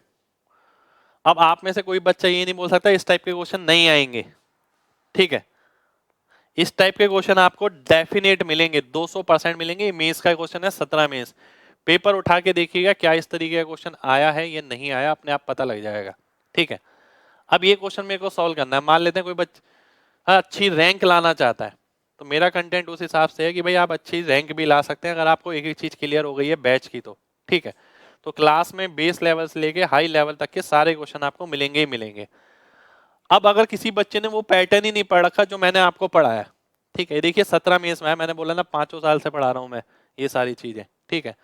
Speaker 1: अब आप में से कोई बच्चा ये नहीं बोल सकता इस टाइप के क्वेश्चन नहीं आएंगे, ठीक है। इस टाइप के क्वेश्चन आपको डेफिनेट मिलेंगे, 200% मिलेंगे। मेंस का क्वेश्चन है 17 मेंस, पेपर उठा के देखिएगा क्या इस तरीके का क्वेश्चन आया है या नहीं आया, अपने आप पता लग जाएगा, ठीक है। अब ये क्वेश्चन मेरे को सॉल्व करना है। मान लेते हैं कोई बच्चा अच्छी रैंक लाना चाहता है, तो मेरा कंटेंट उस हिसाब से है कि भाई आप अच्छी रैंक भी ला सकते हैं अगर आपको एक एक चीज क्लियर हो गई है बैच की, तो ठीक है। तो क्लास में बेस लेवल से लेके हाई लेवल तक के सारे क्वेश्चन आपको मिलेंगे ही मिलेंगे। अब अगर किसी बच्चे ने वो पैटर्न ही नहीं पढ़ रखा जो मैंने आपको पढ़ाया, ठीक है, देखिए 17 मेंस में है, मैंने बोला ना 5 साल से पढ़ा रहा हूं मैं ये सारी चीजें, ठीक है।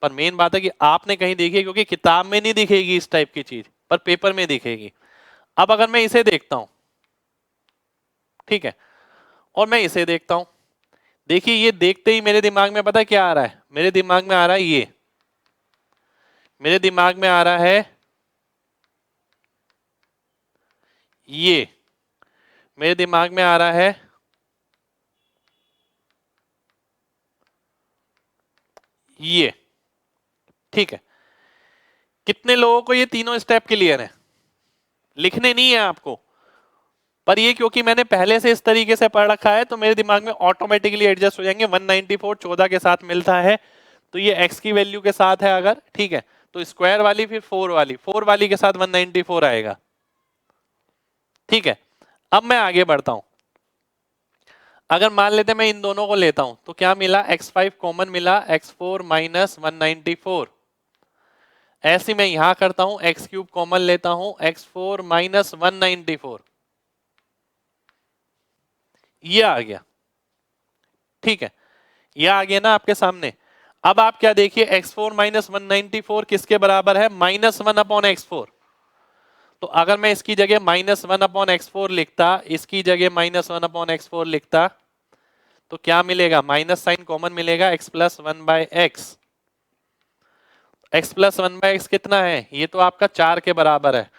Speaker 1: पर मेन बात है कि आपने कहीं देखी, क्योंकि किताब में नहीं दिखेगी इस टाइप की चीज, पर पेपर में दिखेगी। अब अगर मैं इसे देखता हूं, ठीक है, और मैं इसे देखता हूं, देखिए ये देखते ही मेरे दिमाग में पता क्या आ रहा है, मेरे दिमाग में आ रहा है ये, मेरे दिमाग में आ रहा है ये, मेरे दिमाग में आ रहा है ये, ठीक है। कितने लोगों को ये तीनों स्टेप क्लियर है? लिखने नहीं है आपको, पर ये क्योंकि मैंने पहले से इस तरीके से पढ़ रखा है तो मेरे दिमाग में ऑटोमेटिकली एडजस्ट हो जाएंगे। 194 14 के साथ मिलता है, तो ये x की वैल्यू के साथ है अगर, ठीक है, तो स्क्वायर वाली फिर 4 वाली के साथ 194 आएगा, ठीक है। अब मैं आगे बढ़ता हूं, अगर मान लेते मैं इन दोनों को लेता हूं तो क्या मिला, x5 कॉमन मिला, x4 माइनस 194। ऐसे मैं यहां करता हूं, एक्स क्यूब कॉमन लेता हूं, x4 माइनस 194, ये आ गया, ठीक है, ये आ गया ना आपके सामने। अब आप क्या देखिए, x4 माइनस 194 किसके बराबर है, -1/x4। तो अगर मैं इसकी जगह -1/x4 लिखता, इसकी जगह -1/x4 लिखता, तो क्या मिलेगा, माइनस साइन कॉमन मिलेगा, x plus 1/x। x plus 1/x कितना है, ये तो आपका 4 के बराबर है,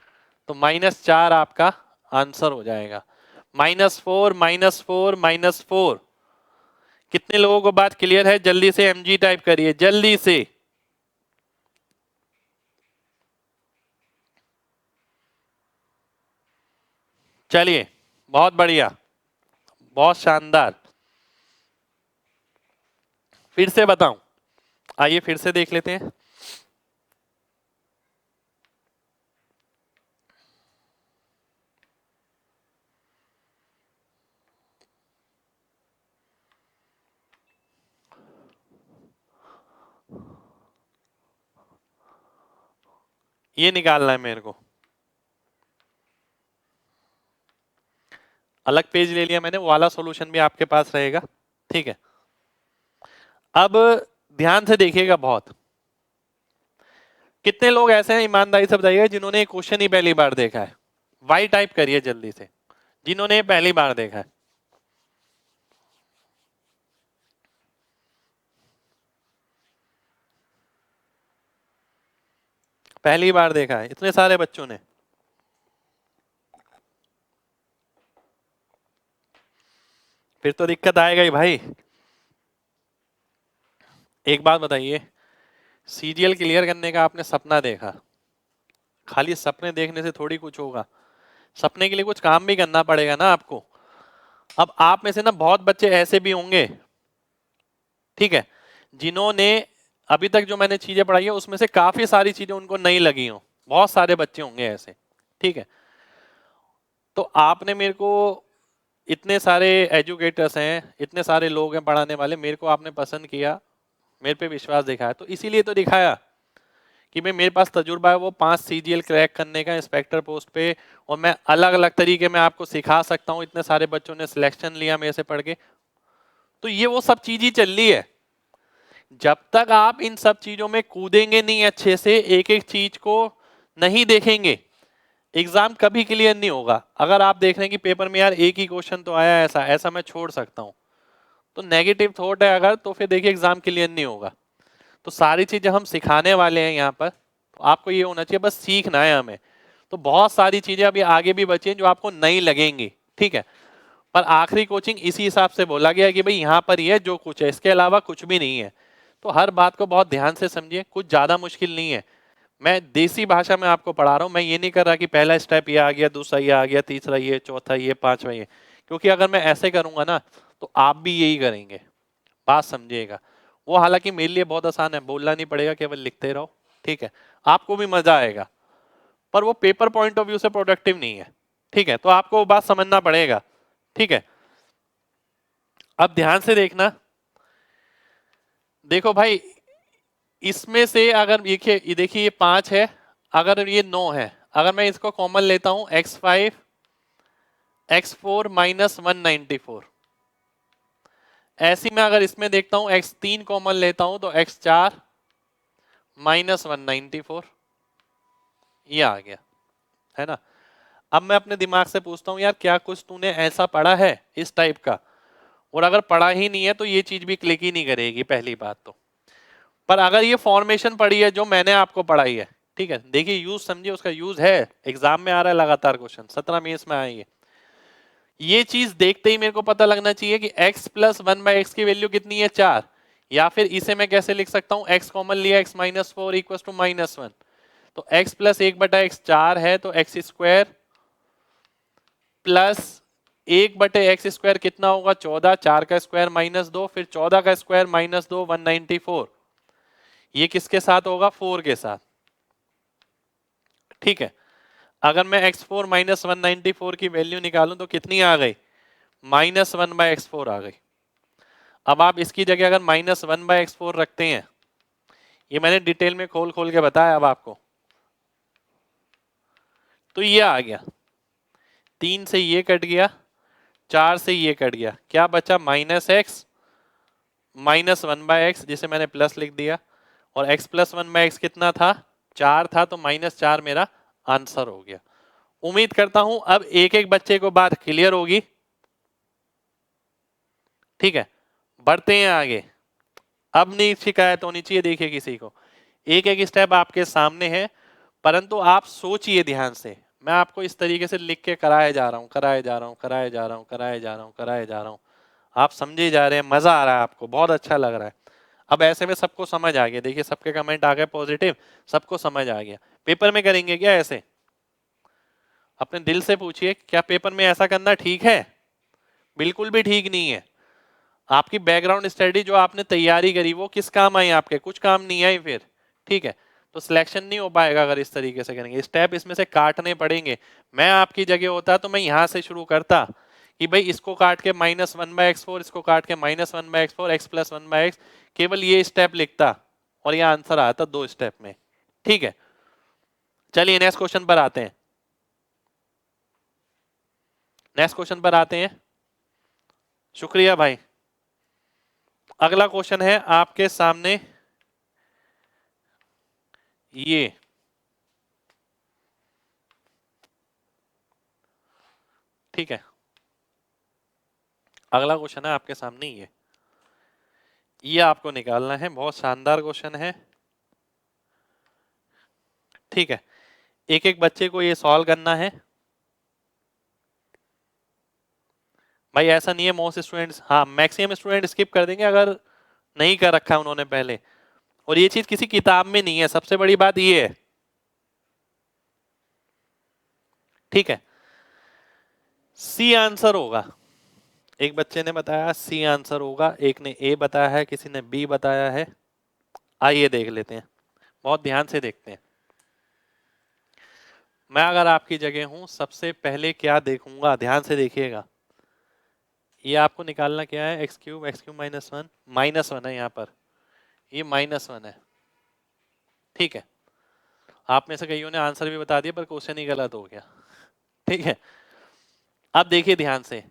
Speaker 1: तो -4 आपका आंसर हो जाएगा। -4 -4 -4, कितने लोगों को बात क्लियर है? जल्दी से mg टाइप करिए, जल्दी से। चलिए, बहुत बढ़िया, बहुत शानदार। फिर से बताऊं, आइए फिर से देख लेते हैं। ये निकालना है मेरे को, अलग पेज ले लिया मैंने, वो वाला सॉल्यूशन भी आपके पास रहेगा, ठीक है। अब ध्यान से देखिएगा बहुत, कितने लोग ऐसे हैं ईमानदारी से बताइएगा जिन्होंने क्वेश्चन ही पहली बार देखा है? वाई टाइप करिए जल्दी से, जिन्होंने पहली बार देखा है। पहली बार देखा है इतने सारे बच्चों ने? फिर तो दिक्कत आएगा ही भाई। एक बात बताइए, सीजीएल क्लियर करने का आपने सपना देखा, खाली सपने देखने से थोड़ी कुछ होगा, सपने के लिए कुछ काम भी करना पड़ेगा ना आपको। अब आप में से ना बहुत बच्चे ऐसे भी होंगे, ठीक है, जिन्होंने अभी तक जो मैंने चीजें पढ़ाई है उसमें से काफी सारी चीजें उनको नहीं लगी हो, बहुत सारे बच्चे होंगे ऐसे, ठीक है। तो आपने मेरे को, इतने सारे एजुकेटर्स हैं, इतने सारे लोग हैं पढ़ाने वाले, मेरे को आपने पसंद किया, मेरे पे विश्वास दिखाया, तो इसीलिए तो दिखाया कि भाई मेरे पास तजुर्बा है वो 5 CGL क्रैक करने का इंस्पेक्टर पोस्ट पे, और मैं अलग अलग तरीके में आपको सिखा सकता हूँ, इतने सारे बच्चों ने सिलेक्शन लिया मेरे से पढ़ के। तो ये वो सब चीज ही चल रही है। जब तक आप इन सब चीजों में कूदेंगे नहीं अच्छे से, एक एक चीज को नहीं देखेंगे, एग्जाम कभी क्लियर नहीं होगा। अगर आप देख रहे हैं कि पेपर में यार एक ही क्वेश्चन तो आया ऐसा ऐसा मैं छोड़ सकता हूं, तो नेगेटिव थॉट है अगर, तो फिर देखिए एग्जाम क्लियर नहीं होगा। तो सारी चीजें हम सिखाने वाले हैं यहाँ पर, तो आपको ये होना चाहिए बस सीखना है हमें। तो बहुत सारी चीजें अभी आगे भी बची हैं जो आपको नहीं लगेंगी, ठीक है। पर आखिरी कोचिंग इसी हिसाब से बोला गया है कि भाई यहाँ पर ये जो कुछ है इसके अलावा कुछ भी नहीं है। तो हर बात को बहुत ध्यान से समझिए, कुछ ज्यादा मुश्किल नहीं है। मैं देसी भाषा में आपको पढ़ा रहा हूँ, मैं ये नहीं कर रहा कि पहला स्टेप ये आ गया, दूसरा ये आ गया, तीसरा ये, चौथा ये, पांचवा ये। क्योंकि अगर मैं ऐसे करूंगा ना तो आप भी यही करेंगे, बात समझिएगा। वो हालांकि मेरे लिए बहुत आसान है, बोलना नहीं पड़ेगा, केवल लिखते रहो, ठीक है। आपको भी मजा आएगा, पर वो पेपर पॉइंट ऑफ व्यू से प्रोडक्टिव नहीं है, ठीक है। तो आपको वो बात समझना पड़ेगा, ठीक है। अब ध्यान से देखना, देखो भाई इसमें से अगर देखिए ये 5 है, अगर ये 9 है, अगर मैं इसको कॉमन लेता हूं x5 x4 माइनस 194, ऐसी मैं अगर इसमें देखता हूं x3 कॉमन लेता हूं तो x4 माइनस 194, ये आ गया, है ना। अब मैं अपने दिमाग से पूछता हूं यार क्या कुछ तूने ऐसा पढ़ा है इस टाइप का, और अगर पढ़ा ही नहीं है तो ये चीज भी क्लिक ही नहीं करेगी, पहली बात तो। पर अगर ये फॉर्मेशन पढ़ी है जो मैंने आपको पढ़ाई है, ठीक है, देखिए यूज समझिए, उसका यूज है, एग्जाम में आ रहा है लगातार क्वेश्चन, 17 मेंस में आएंगे। ये चीज देखते ही मेरे को पता लगना चाहिए कि x प्लस 1/x की वैल्यू कितनी है, 4। या फिर इसे मैं कैसे लिख सकता हूं, x कॉमन लिया, x माइनस 4 इक्वल टू -1, तो x प्लस 1/x 4 है, तो x square plus 1/x square कितना होगा, 14, 4 का स्क्वायर -2, फिर 14 का स्क्वायर -2, 194। ये किसके साथ होगा, 4 के साथ, ठीक है। अगर मैं x4 माइनस 194 की वैल्यू निकालूं तो कितनी आ गई, -1/x4 आ गई। अब आप इसकी जगह अगर -1/x4 रखते हैं, ये मैंने डिटेल में खोल खोल के बताया अब आपको, तो ये आ गया, 3 से ये कट गया, 4 से ये कट गया, क्या बचा, -x -1/x, जिसे मैंने प्लस लिख दिया, और x प्लस 1/x कितना था, 4 था, तो -4 मेरा आंसर हो गया। उम्मीद करता हूं अब एक एक बच्चे को बात क्लियर होगी, ठीक है। बढ़ते हैं आगे, अब नहीं शिकायत होनी चाहिए, देखिए किसी को, एक एक स्टेप आपके सामने है, परंतु आप सोचिए ध्यान से। मैं आपको इस तरीके से लिख के कराए जा रहा हूं, कराए जा रहा हूं, कराए जा रहा हूं, कराए जा रहा हूं, कराए जा रहा हूं, आप समझे जा रहे हैं, मजा आ रहा है आपको, बहुत अच्छा लग रहा है। अब ऐसे में सबको समझ आ गया, देखिए सबके कमेंट आ गए पॉजिटिव, सबको समझ आ गया। पेपर में करेंगे क्या ऐसे, अपने दिल से पूछिए, क्या पेपर में ऐसा करना ठीक है, बिल्कुल भी ठीक नहीं है। आपकी बैकग्राउंड स्टडी जो आपने तैयारी करी वो किस काम आई, आपके कुछ काम नहीं आई फिर, ठीक है। तो सिलेक्शन नहीं हो पाएगा अगर इस तरीके से करेंगे, स्टेप इसमें से काटने पड़ेंगे। मैं आपकी जगह होता तो मैं यहां से शुरू करता कि भाई इसको काट के -1/x4, इसको काट के -1/x4, x प्लस 1/x, केवल ये स्टेप लिखता और ये आंसर आता 2 स्टेप में, ठीक है। चलिए नेक्स्ट क्वेश्चन पर आते हैं, नेक्स्ट क्वेश्चन पर आते हैं, शुक्रिया भाई। अगला क्वेश्चन है आपके सामने ये, ठीक है। अगला क्वेश्चन है आपके सामने ये आपको निकालना है, बहुत शानदार क्वेश्चन है, ठीक है। एक एक बच्चे को ये सॉल्व करना है भाई, ऐसा नहीं है मोस्ट स्टूडेंट्स, हाँ मैक्सिमम स्टूडेंट स्किप कर देंगे अगर नहीं कर रखा है उन्होंने पहले, और ये चीज किसी किताब में नहीं है, सबसे बड़ी बात ये है, ठीक है। सी आंसर होगा, एक बच्चे ने बताया सी आंसर होगा, एक ने ए बताया है, किसी ने बी बताया है। आइए देख लेते हैं, बहुत ध्यान से देखते हैं। मैं अगर आपकी जगह हूं सबसे पहले क्या देखूंगा, ध्यान से देखिएगा। ये आपको निकालना क्या है, x³ -1 -1 है यहाँ पर, ये -1 है। ठीक है, आप में से कईयों ने आंसर भी बता दिया पर क्वेश्चन ही गलत हो गया। ठीक है, अब देखिए ध्यान से,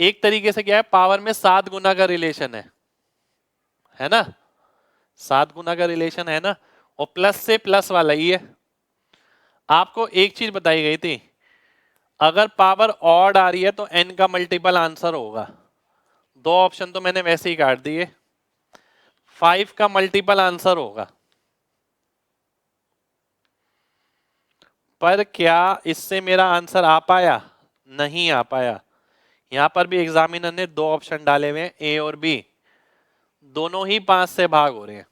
Speaker 1: एक तरीके से क्या है, पावर में 7 गुना का रिलेशन है ना, 7 गुना का रिलेशन है ना, और प्लस से प्लस वाला ही है। आपको एक चीज बताई गई थी, अगर पावर ऑड आ रही है तो n का मल्टीपल आंसर होगा। दो ऑप्शन तो मैंने वैसे ही काट दिए, 5 का मल्टीपल आंसर होगा। पर क्या इससे मेरा आंसर आ पाया? नहीं आ पाया। यहां पर भी एग्जामिनर ने दो ऑप्शन डाले हुए हैं, ए और बी, दोनों ही 5 से भाग हो रहे हैं।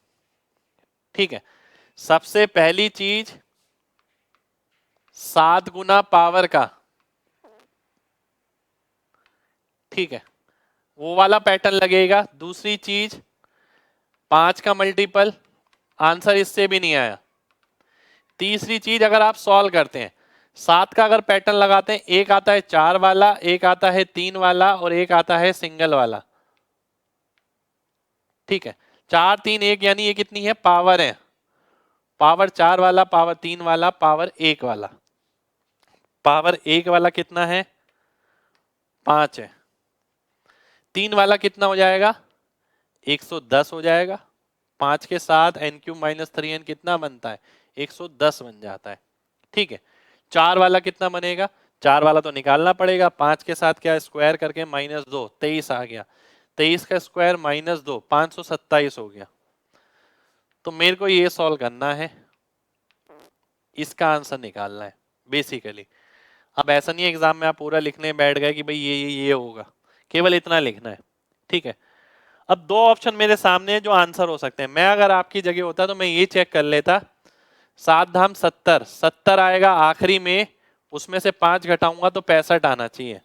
Speaker 1: ठीक है, सबसे पहली चीज 7 गुना पावर का, ठीक है, वो वाला पैटर्न लगेगा। दूसरी चीज 5 का मल्टीपल, आंसर इससे भी नहीं आया। तीसरी चीज अगर आप सॉल्व करते हैं, 7 का अगर पैटर्न लगाते हैं, एक आता है 4 वाला, एक आता है 3 वाला, और एक आता है सिंगल वाला। ठीक है, 4 3 1 यानी ये कितनी है, पावर है, पावर 4 वाला, पावर 3 वाला, पावर 1 वाला। पावर 1 वाला कितना है, 5 है। 3 वाला कितना हो जाएगा, 110 हो जाएगा। 5 के साथ n³ - 3n कितना बनता है, 110 बन जाता है। ठीक है, 4 वाला कितना बनेगा, 4 वाला तो निकालना पड़ेगा, 5 के साथ क्या स्क्वायर करके -2, 23 आ गया। 23 का स्क्वायर -2, 527 हो गया। तो मेरे को ये सॉल्व करना है, इसका आंसर निकालना है बेसिकली। अब ऐसा नहीं है एग्जाम में आप पूरा लिखने बैठ गए कि भाई ये होगा, केवल इतना लिखना है। ठीक है, अब दो ऑप्शन मेरे सामने है जो आंसर हो सकते हैं। मैं अगर आपकी जगह होता तो मैं ये चेक कर लेता, 7 धाम 70, 70 आएगा आखिरी में, उसमें से 5 घटाऊंगा तो 65 आना चाहिए,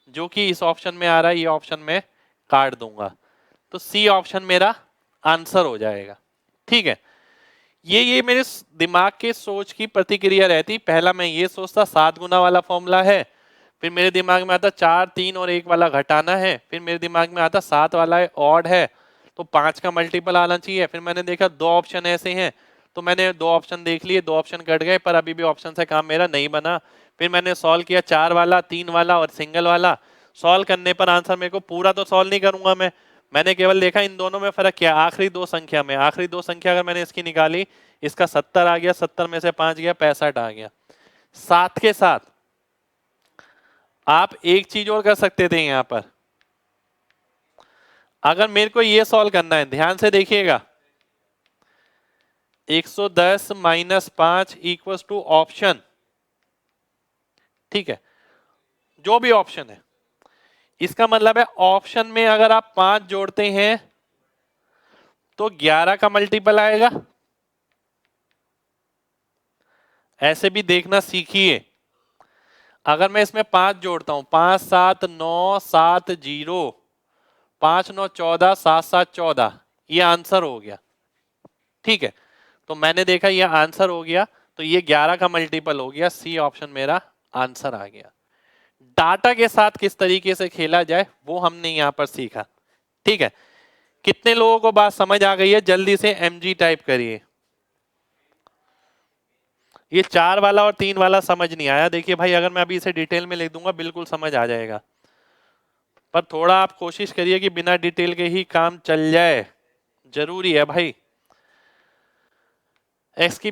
Speaker 1: जो कि इस ऑप्शन में आ रहा है, ये ऑप्शन में काट दूंगा, तो सी ऑप्शन मेरा आंसर हो जाएगा। ठीक है, ये मेरे दिमाग के सोच की प्रतिक्रिया रहती। पहला मैं ये सोचता 7 गुना वाला फॉर्मूला है, फिर मेरे दिमाग में आता 4 3 और 1 वाला घटाना है, फिर मेरे दिमाग में आता 7 वाला ऑड है तो 5 का मल्टीपल आना चाहिए। फिर मैंने देखा दो ऑप्शन ऐसे हैं, तो मैंने दो ऑप्शन देख लिए, दो ऑप्शन कट गए, पर अभी भी ऑप्शन से काम मेरा नहीं बना। फिर मैंने सॉल्व किया 4 वाला, 3 वाला और सिंगल वाला। सॉल्व करने पर आंसर मेरे को पूरा तो सॉल्व नहीं करूंगा मैंने केवल देखा इन दोनों में फर्क क्या, आखिरी दो संख्या में, आखिरी दो संख्या अगर मैंने इसकी निकाली, इसका 70 आ गया, 70 में से 5 गया, 65 आ गया। साथ के साथ आप एक चीज और कर सकते थे यहां पर, अगर मेरे को ये सॉल्व करना है, ध्यान से देखिएगा, 110 - 5 इक्वल्स टू ऑप्शन, ठीक है, जो भी ऑप्शन है, इसका मतलब है ऑप्शन में अगर आप 5 जोड़ते हैं तो 11 का मल्टीपल आएगा। ऐसे भी देखना सीखिए, अगर मैं इसमें 5 जोड़ता हूं, 5 7 9 7 0, 5 9 14, 7 7 14, ये आंसर हो गया। ठीक है, तो मैंने देखा ये आंसर हो गया, तो ये 11 का मल्टीपल हो गया, सी ऑप्शन मेरा आंसर आ गया। डाटा के साथ किस तरीके से खेला जाए वो हमने यहां पर सीखा। ठीक है, कितने लोगों को बात समझ आ गई है, जल्दी से mg टाइप करिए। ये 4 वाला और 3 वाला समझ नहीं आया, देखिए भाई अगर मैं अभी इसे डिटेल में लिख दूंगा बिल्कुल समझ आ जाएगा, पर थोड़ा आप कोशिश करिए कि बिना डिटेल के ही काम चल जाए, जरूरी है भाई। x⁴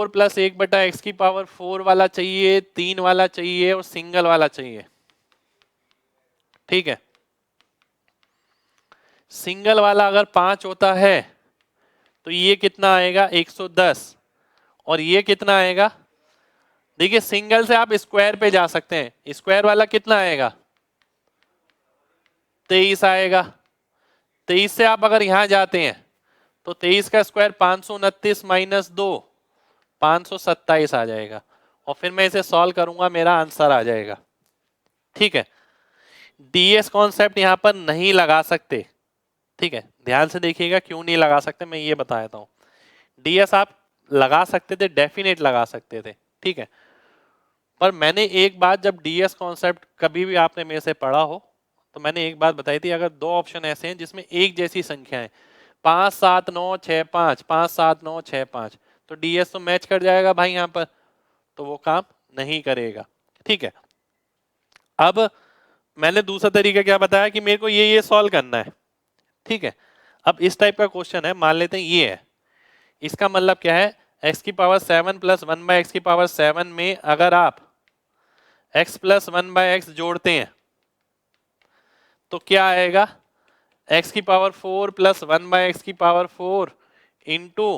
Speaker 1: प्लस 1/x⁴ वाला चाहिए, 3 वाला चाहिए और सिंगल वाला चाहिए। ठीक है, सिंगल वाला अगर 5 होता है तो ये कितना आएगा, 110, और ये कितना आएगा, देखिए सिंगल से आप स्क्वायर पे जा सकते हैं, स्क्वायर वाला कितना आएगा, 23 आएगा। 23 से आप अगर यहां जाते हैं तो 23 का स्क्वायर 529 - 2, 527 आ जाएगा, और फिर मैं इसे सॉल्व करूंगा, मेरा आंसर आ जाएगा। ठीक है, डीएस कॉन्सेप्ट यहां पर नहीं लगा सकते। ठीक है, ध्यान से देखिएगा क्यों नहीं लगा सकते, मैं ये बता देता हूं। डीएस आप लगा सकते थे, डेफिनेट लगा सकते थे, ठीक है, पर मैंने एक बात, जब डीएस कॉन्सेप्ट कभी भी आपने मेरे से पढ़ा हो तो मैंने एक बात बताई थी, अगर दो ऑप्शन ऐसे हैं जिसमें एक जैसी संख्या है, 5 7 9 6 5, 5 7 9 6 5, तो डीएस तो मैच कर जाएगा भाई यहाँ पर, तो वो काम नहीं करेगा। ठीक है, अब मैंने दूसरा तरीका क्या बताया कि मेरे को ये सॉल्व करना है। ठीक है, अब इस टाइप का क्वेश्चन है, मान लेते हैं ये है, इसका मतलब क्या है, x की पावर 7 प्लस 1 बाय एक्स की पावर 7 में अगर आप x प्लस 1 बाय एक्स जोड़ते हैं तो क्या आएगा, x की पावर 4 प्लस 1 बाय एक्स की पावर 4 इंटू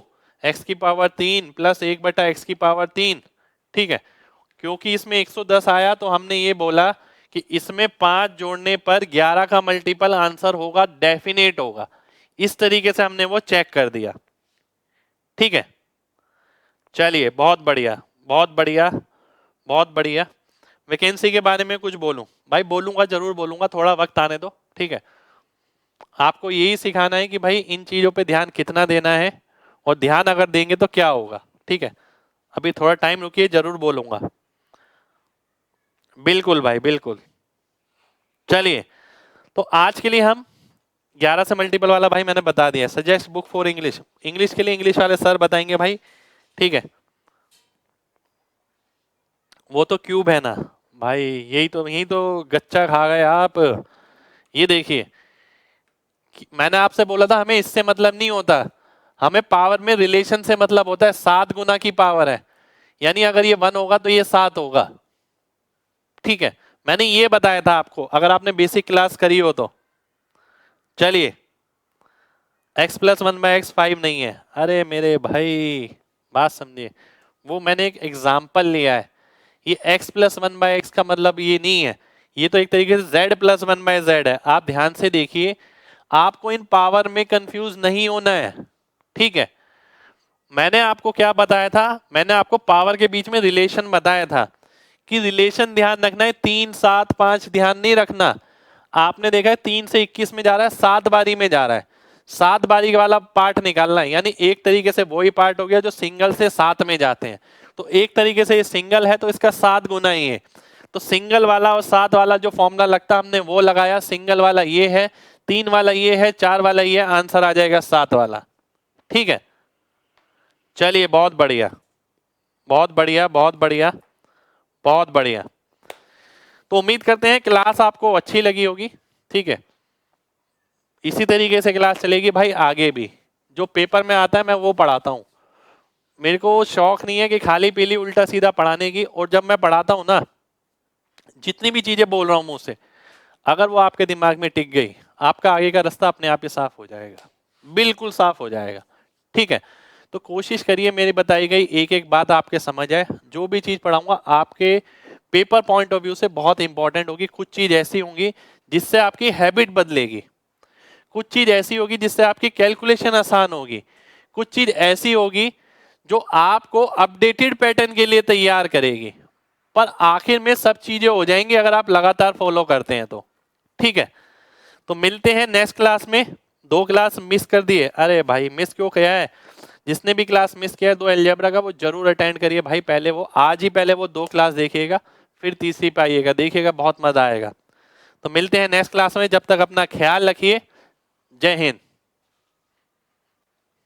Speaker 1: एक्स की पावर 3 प्लस 1 बटा एक्स की पावर 3। ठीक है, क्योंकि इसमें 110 आया तो हमने ये बोला कि इसमें 5 जोड़ने पर 11 का मल्टीपल आंसर होगा, डेफिनेट होगा। इस तरीके से हमने वो चेक कर दिया। ठीक है, चलिए बहुत बढ़िया बहुत बढ़िया बहुत बढ़िया। वैकेंसी के बारे में कुछ बोलूं भाई, बोलूंगा जरूर बोलूंगा, थोड़ा वक्त आने दो। ठीक है, आपको यही सिखाना है कि भाई इन चीजों पे ध्यान कितना देना है, और ध्यान अगर देंगे तो क्या होगा। ठीक है, अभी थोड़ा टाइम रुकिए, जरूर बोलूंगा। बिल्कुल भाई बिल्कुल। चलिए, तो आज के लिए हम 11 से मल्टीपल वाला भाई मैंने बता दिया। Suggest book for English, English के लिए इंग्लिश वाले सर बताएंगे भाई। ठीक है, वो तो क्यूब है ना भाई, यही तो गच्चा खा गए आप। ये देखिए, मैंने आपसे बोला था हमें इससे मतलब नहीं होता, हमें पावर में रिलेशन से मतलब होता है। 7 गुना की पावर है, यानी अगर ये 1 होगा तो ये 7 होगा। ठीक है, मैंने ये बताया था आपको, अगर आपने बेसिक क्लास करी हो तो। चलिए, x प्लस 1 बाय एक्स 5 नहीं है, अरे मेरे भाई बात समझिए, वो मैंने एक एग्जाम्पल लिया है। ये x प्लस 1 बाय एक्स का मतलब ये नहीं है, ये तो एक तरीके से z प्लस 1 बाय जेड है। आप ध्यान से देखिए, आपको इन पावर में कंफ्यूज नहीं होना है। ठीक है, मैंने आपको क्या बताया था, मैंने आपको पावर के बीच में रिलेशन बताया था कि रिलेशन ध्यान रखना है, 3 7 5 ध्यान नहीं रखना। आपने देखा है 3 से 21 में जा रहा है, 7 बारी में जा रहा है, 7 बारी वाला पार्ट निकालना है, यानी एक तरीके से वही पार्ट हो गया जो सिंगल से 7 में जाते हैं। तो एक तरीके से ये सिंगल है तो इसका 7 गुना ही है, तो सिंगल वाला और 7 वाला जो फॉर्मूला लगता हमने वो लगाया। सिंगल वाला ये है, 3 वाला ये है, 4 वाला ये, आंसर आ जाएगा 7 वाला। ठीक है, चलिए बहुत बढ़िया बहुत बढ़िया बहुत बढ़िया बहुत बढ़िया। तो उम्मीद करते हैं क्लास आपको अच्छी लगी होगी। ठीक है, इसी तरीके से क्लास चलेगी भाई आगे भी, जो पेपर में आता है मैं वो पढ़ाता हूँ। मेरे को शौक नहीं है कि खाली पीली उल्टा सीधा पढ़ाने की, और जब मैं पढ़ाता हूँ ना, जितनी भी चीजें बोल रहा हूँ मुंह से, अगर वो आपके दिमाग में टिक गई, आपका आगे का रास्ता अपने आप ही साफ हो जाएगा, बिल्कुल साफ हो जाएगा। ठीक है, तो कोशिश करिए मेरी बताई गई एक एक बात आपके समझ आए। जो भी चीज पढ़ाऊंगा आपके पेपर पॉइंट ऑफ व्यू से बहुत इंपॉर्टेंट होगी। कुछ चीज ऐसी होंगी जिससे आपकी हैबिट बदलेगी, कुछ चीज ऐसी होगी जिससे आपकी कैलकुलेशन आसान होगी, कुछ चीज ऐसी होगी जो आपको अपडेटेड पैटर्न के लिए तैयार करेगी। पर आखिर में सब चीजें हो जाएंगी अगर आप लगातार फॉलो करते हैं तो। ठीक है, तो मिलते हैं नेक्स्ट क्लास में। 2 क्लास मिस कर दिए, अरे भाई मिस क्यों किया है, जिसने भी क्लास मिस किया है 2 अलजेब्रा का वो जरूर अटेंड करिए भाई। पहले वो आज ही पहले वो 2 क्लास देखिएगा, फिर तीसरी पे आइएगा, देखिएगा बहुत मजा आएगा। तो मिलते हैं नेक्स्ट क्लास में, जब तक अपना ख्याल रखिए। जय हिंद।